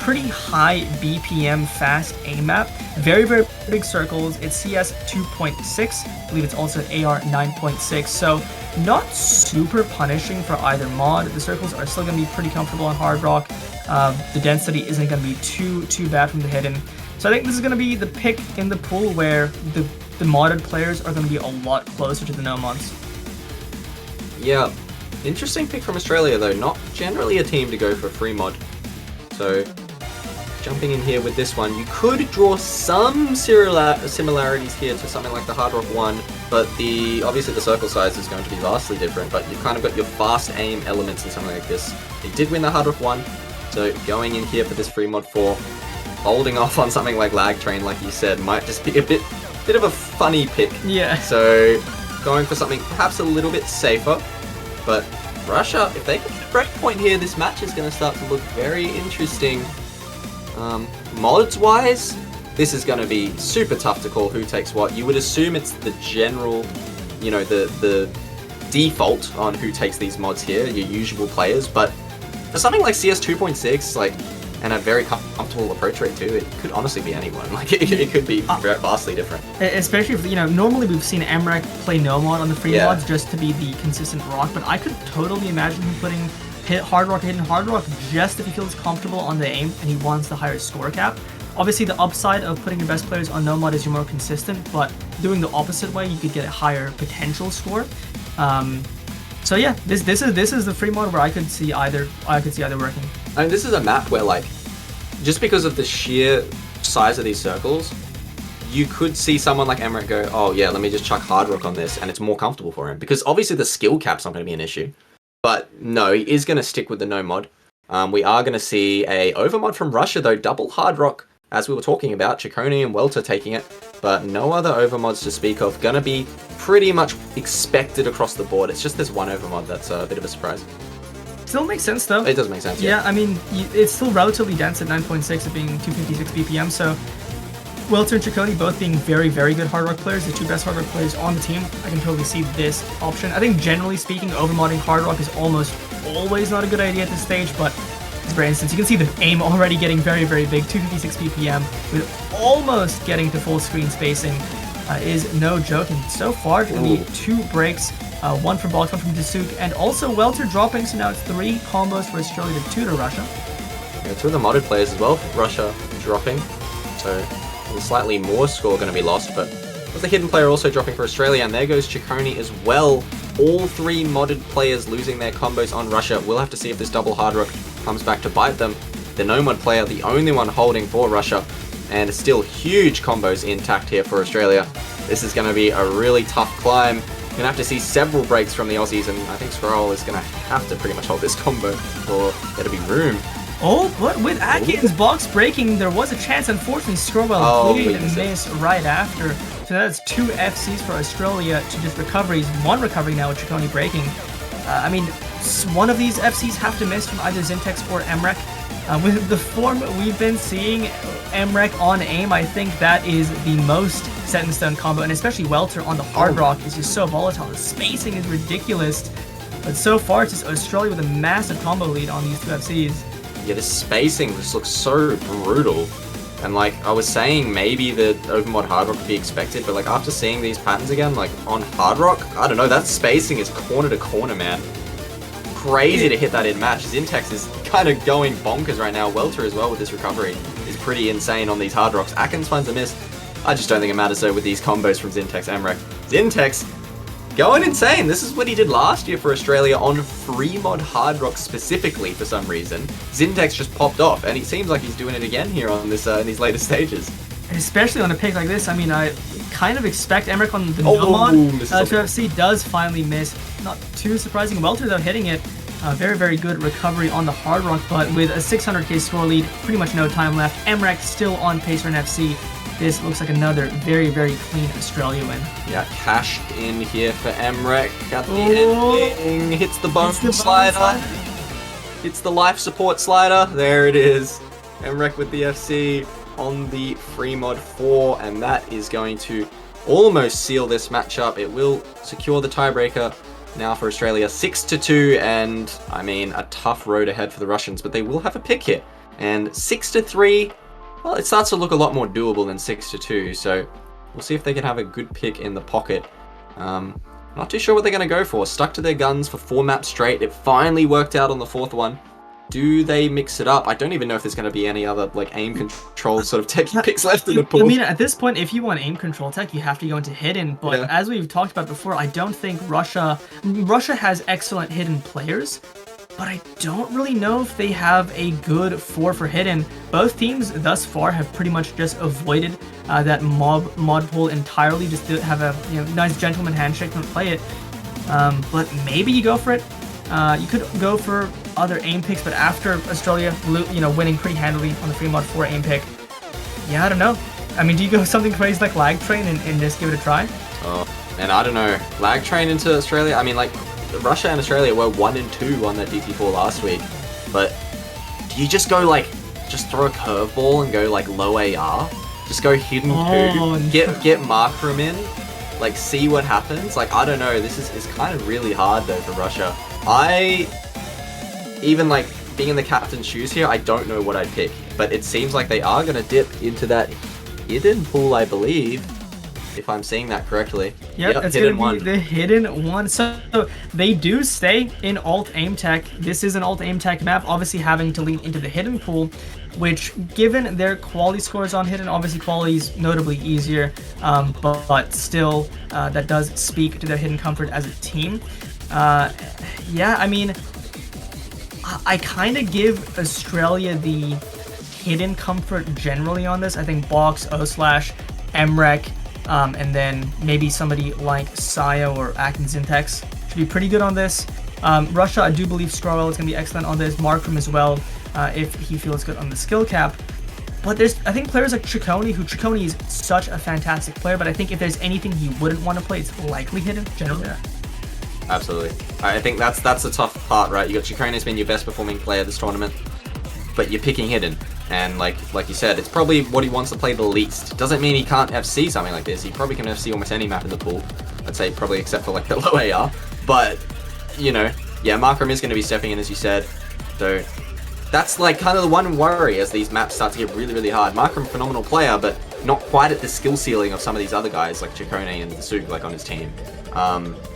pretty high BPM fast aim map. Very, very big circles. It's CS 2.6. I believe it's also AR 9.6, so not super punishing for either mod. The circles are still going to be pretty comfortable on Hard Rock. The density isn't going to be too bad from the hidden. So I think this is going to be the pick in the pool where the modded players are going to be a lot closer to the no mods. Yeah. Interesting pick from Australia though, not generally a team to go for free mod. So, jumping in here with this one, you could draw some similarities here to something like the Hard Rock 1, but obviously the circle size is going to be vastly different, but you've kind of got your fast aim elements in something like this. They did win the Hard Rock 1, so going in here for this free mod 4, holding off on something like Lag Train, like you said, might just be a bit of a funny pick. Yeah. So, going for something perhaps a little bit safer. But Russia, if they get a breakpoint here, this match is going to start to look very interesting. Mods-wise, this is going to be super tough to call who takes what. You would assume it's the general, you know, the default on who takes these mods here, your usual players. But for something like CS 2.6, like, and a very comfortable approach rate too, it could honestly be anyone. Like, it could be vastly different. Especially if, normally we've seen Emrek play no mod on the free mods just to be the consistent rock, but I could totally imagine him putting hard rock, hidden hard rock, just if he feels comfortable on the aim and he wants the higher score cap. Obviously, the upside of putting your best players on no mod is you're more consistent, but doing the opposite way, you could get a higher potential score. So yeah, this is the free mod where I could see either working. I mean, this is a map where, like, just because of the sheer size of these circles, you could see someone like Emmerich go, oh yeah, let me just chuck hard rock on this, and it's more comfortable for him, because obviously the skill cap's not going to be an issue. But no, he is going to stick with the no mod. We are going to see a overmod from Russia though, double hard rock, as we were talking about, Ciccone and Welter taking it, but no other overmods to speak of. Gonna be pretty much expected across the board. It's just this one overmod that's a bit of a surprise. Still makes sense though. It does make sense, yeah. I mean, it's still relatively dense at 9.6 at being 256 BPM, so Welter and Ciccone both being very, very good hard rock players, the two best hard rock players on the team. I can totally see this option. I think generally speaking, overmodding hard rock is almost always not a good idea at this stage, but for instance, you can see the aim already getting very, very big, 256 BPM, with almost getting to full screen spacing is no joke. And so far, it's going to be 2 breaks, one from Box, one from Dasuk, and also Welter dropping, so now it's 3 combos for Australia to 2 to Russia. Yeah, 2 of the modded players as well for Russia dropping, so slightly more score going to be lost, but there's the hidden player also dropping for Australia, and there goes Ciccone as well. All 3 modded players losing their combos on Russia. We'll have to see if this double hard rock comes back to bite them. The no mod player, the only one holding for Russia, and still huge combos intact here for Australia. This is going to be a really tough climb. You're going to have to see several breaks from the Aussies, and I think Scroll is going to have to pretty much hold this combo for there to be room. Oh, but with Atkins box breaking, there was a chance. Unfortunately, Scrowwell did miss right after. So that's 2 FCs for Australia to just recoveries. 1 recovery now with Ciccone breaking. I mean, one of these FCs have to miss from either Zintex or Emrek. With the form we've been seeing, Emrek on aim, I think that is the most set in stone combo, and especially Welter on the hard rock is just so volatile. The spacing is ridiculous. But so far, it's just Australia with a massive combo lead on these 2 FCs. Yeah, the spacing just looks so brutal. And like I was saying, maybe the overmod hard rock could be expected, but like after seeing these patterns again, like on hard rock, I don't know, that spacing is corner to corner, man. Crazy to hit that in match. Zintex is kind of going bonkers right now. Welter as well with this recovery is pretty insane on these hard rocks. Atkins finds a miss. I just don't think it matters though with these combos from Zintex Emrek. Zintex going insane. This is what he did last year for Australia on free mod hard rock specifically for some reason. Zintex just popped off, and it seems like he's doing it again here on this in these later stages. Especially on a pick like this, I mean, I kind of expect Emrek on the no mod to FC does finally miss. Not too surprising. Welter though hitting it. Very, very good recovery on the hard rock, but with a 600k score lead, pretty much no time left. Emrek still on pace for an FC. This looks like another very, very clean Australia win. Yeah, cashed in here for Emrek at the ending. Hits the bone slider. Hits the life support slider. There it is. Emrek with the FC on the free mod 4, and that is going to almost seal this matchup. It will secure the tiebreaker now for Australia, 6-2, and I mean a tough road ahead for the Russians, but they will have a pick here. And 6-3. Well, it starts to look a lot more doable than 6-2, so we'll see if they can have a good pick in the pocket. Not too sure what they're going to go for. Stuck to their guns for 4 maps straight. It finally worked out on the 4th one. Do they mix it up? I don't even know if there's going to be any other like aim control sort of techie picks left in the pool. I mean, at this point, if you want aim control tech, you have to go into hidden. But as we've talked about before, I don't think Russia has excellent hidden players. But I don't really know if they have a good 4 for hidden. Both teams thus far have pretty much just avoided that mod pool entirely, just to have a nice gentleman handshake and play it. But maybe you go for it. You could go for other aim picks, but after Australia, winning pretty handily on the free mod 4 aim pick, yeah, I don't know. I mean, do you go something crazy like Lag Train and just give it a try? Oh, and I don't know. Lag Train into Australia. I mean, like, Russia and Australia were 1 and 2 on that DT4 last week, but do you just go like, just throw a curveball and go like low AR? Just go hidden coup, get Markram in, like see what happens? Like, I don't know, this is kind of really hard though for Russia. I even like being in the captain's shoes here, I don't know what I'd pick. But it seems like they are going to dip into that hidden pool, I believe. If I'm seeing that correctly. Yep, it's going to be the hidden one. So they do stay in alt aim tech. This is an alt aim tech map, obviously having to lean into the hidden pool, which given their quality scores on hidden, obviously quality is notably easier, but still that does speak to their hidden comfort as a team. Yeah, I mean, I kind of give Australia the hidden comfort generally on this. I think Box, O/, Emrek, and then maybe somebody like Saya or Atkins Intex should be pretty good on this. Russia, I do believe Scrawwell is going to be excellent on this. Markram as well, if he feels good on the skill cap. But there's, I think, players like Ciccone, who Ciccone is such a fantastic player, but I think if there's anything he wouldn't want to play, it's likely hidden, generally. Yeah, absolutely. I think that's the tough part, right? You got Ciccone has been your best performing player this tournament, but you're picking hidden. And like you said, it's probably what he wants to play the least. Doesn't mean he can't FC something like this. He probably can FC almost any map in the pool. I'd say probably except for like the low AR. But, you know, yeah, Markram is going to be stepping in, as you said. So that's like kind of the one worry as these maps start to get really, really hard. Markram, phenomenal player, but not quite at the skill ceiling of some of these other guys like Ciccone and Sug, like on his team.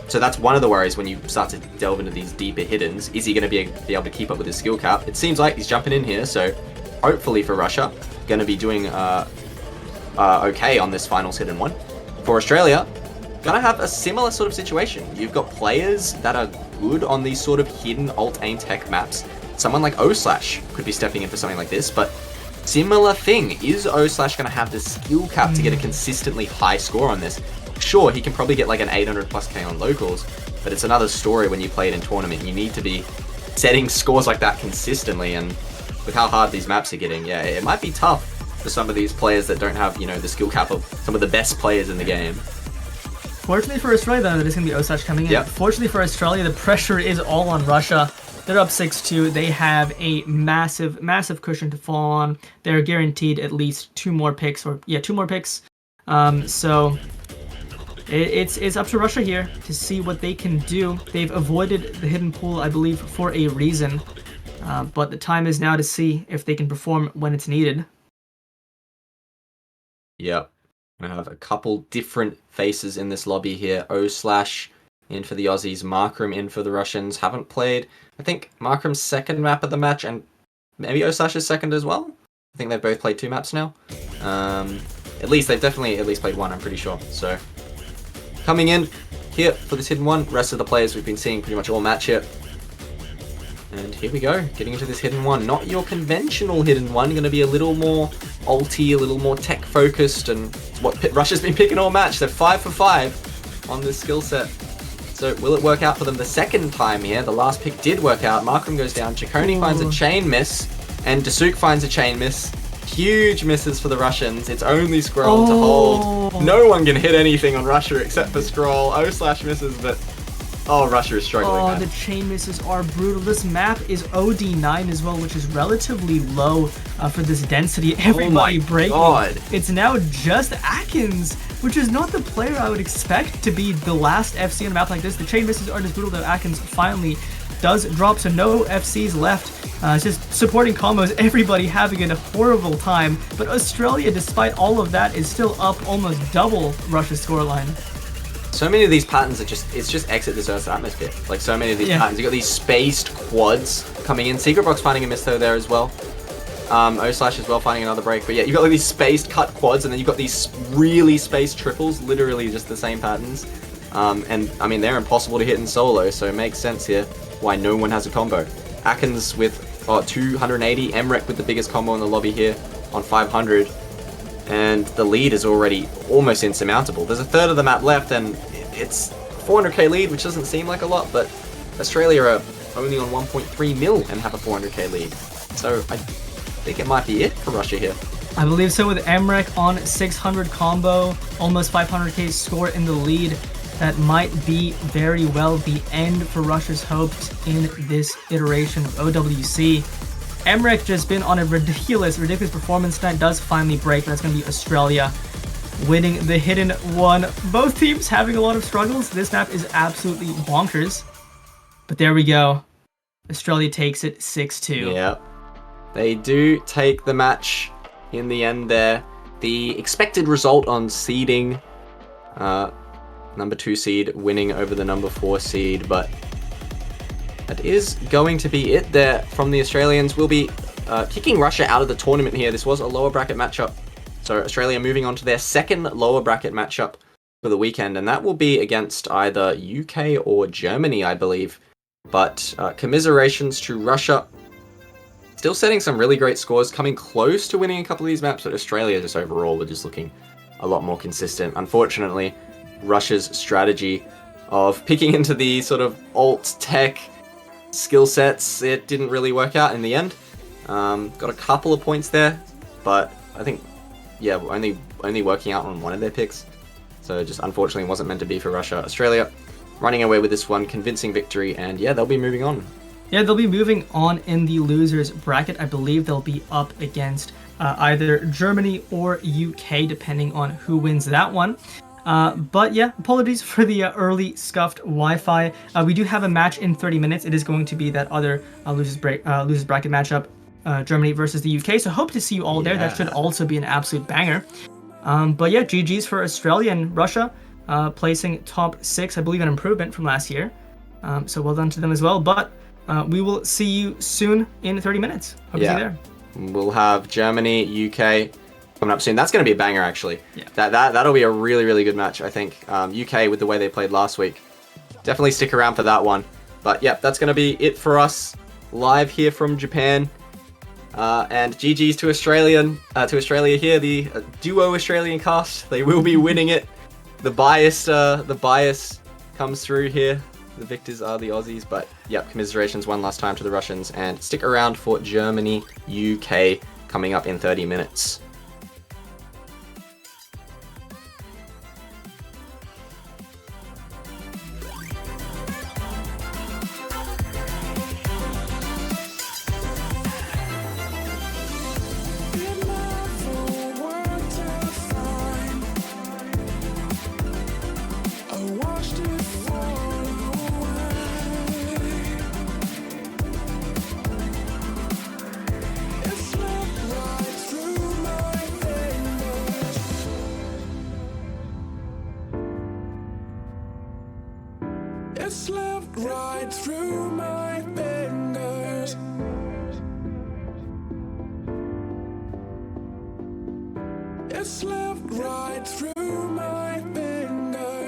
So that's one of the worries when you start to delve into these deeper hiddens. Is he going to be able to keep up with his skill cap? It seems like he's jumping in here, so hopefully for Russia, going to be doing okay on this finals hidden one. For Australia, going to have a similar sort of situation. You've got players that are good on these sort of hidden alt aim tech maps. Someone like O/ could be stepping in for something like this, but similar thing. Is O/ going to have the skill cap to get a consistently high score on this? Sure, he can probably get like an 800 plus K on locals, but it's another story when you play it in tournament. You need to be setting scores like that consistently, and with how hard these maps are getting, yeah, it might be tough for some of these players that don't have, you know, the skill cap of some of the best players in the game. Fortunately for Australia, though, there's going to be O/ coming in. Yep. Fortunately for Australia, the pressure is all on Russia. They're up 6-2. They have a massive, massive cushion to fall on. They're guaranteed at least 2 more picks, or yeah, 2 more picks. So it's up to Russia here to see what they can do. They've avoided the hidden pool, I believe, for a reason. But the time is now to see if they can perform when it's needed. Yep. I have a couple different faces in this lobby here. O/ in for the Aussies, Markram in for the Russians. Haven't played, I think, Markram's second map of the match, and maybe O/'s second as well. I think they've both played 2 maps now. At least they've definitely at least played 1, I'm pretty sure. So coming in here for this hidden one, rest of the players we've been seeing pretty much all match here. And here we go, getting into this hidden one. Not your conventional hidden one, going to be a little more ulty, a little more tech focused, and it's what Russia's been picking all match. They're 5 for 5 on this skill set. So will it work out for them the second time here? The last pick did work out. Markram goes down, Ciccone finds a chain miss, and Dasuk finds a chain miss. Huge misses for the Russians. It's only Scroll to hold. No one can hit anything on Russia except for Scroll. O/ misses, but oh, Russia is struggling. Oh, the chain misses are brutal. This map is OD9 as well, which is relatively low for this density. Everybody breaking. God. It's now just Atkins, which is not the player I would expect to be the last FC on a map like this. The chain misses are just brutal, though Atkins finally does drop, so no FCs left. It's just supporting combos, everybody having a horrible time. But Australia, despite all of that, is still up almost double Russia's scoreline. So many of these patterns are it's just exit this Earth's atmosphere. Like so many of these patterns. You got these spaced quads coming in. Secret Box finding a miss though there as well. O/ as well finding another break. But yeah, you've got like these spaced cut quads, and then you've got these really spaced triples, literally just the same patterns. And I mean, they're impossible to hit in solo, so it makes sense here why no one has a combo. Atkins with 280, Emrek with the biggest combo in the lobby here on 500. And the lead is already almost insurmountable. There's a third of the map left, and it's 400k lead, which doesn't seem like a lot, but Australia are only on 1.3 mil and have a 400k lead. So I think it might be it for Russia here. I believe so, with Emrek on 600 combo, almost 500k score in the lead. That might be very well the end for Russia's hopes in this iteration of OWC. Emrek just been on a ridiculous performance tonight. Does finally break, but that's going to be Australia winning the hidden one. Both teams having a lot of struggles. This map is absolutely bonkers. But there we go. Australia takes it 6-2. Yeah. They do take the match in the end there. The expected result on seeding, number 2 seed winning over the number 4 seed, but that is going to be it there from the Australians. We'll be kicking Russia out of the tournament here. This was a lower bracket matchup. So Australia moving on to their second lower bracket matchup for the weekend, and that will be against either UK or Germany, I believe. But commiserations to Russia. Still setting some really great scores, coming close to winning a couple of these maps, but Australia just overall were just looking a lot more consistent. Unfortunately, Russia's strategy of picking into the sort of alt tech skill sets, it didn't really work out in the end. Got a couple of points there, but I think, yeah, only working out on one of their picks. So just unfortunately wasn't meant to be for Russia. Australia running away with this one, convincing victory, and yeah, they'll be moving on. Yeah, they'll be moving on in the losers bracket. I believe they'll be up against either Germany or UK, depending on who wins that one. But yeah, apologies for the early scuffed Wi-Fi. We do have a match in 30 minutes. It is going to be that other losers bracket matchup, Germany versus the UK. So hope to see you all there. That should also be an absolute banger. But yeah, GG's for Australia and Russia, placing top 6, I believe, an improvement from last year. So well done to them as well. But we will see you soon in 30 minutes. Hope to see you there. We'll have Germany, UK coming up soon. That's going to be a banger, actually. Yeah. That'll be a really, really good match, I think. UK, with the way they played last week. Definitely stick around for that one. But yeah, that's going to be it for us live here from Japan. And GG's to Australia here, the duo Australian cast. They will be winning it. The bias comes through here. The victors are the Aussies, but yep, commiserations one last time to the Russians, and stick around for Germany, UK coming up in 30 minutes. It slipped right through my fingers. It slipped right through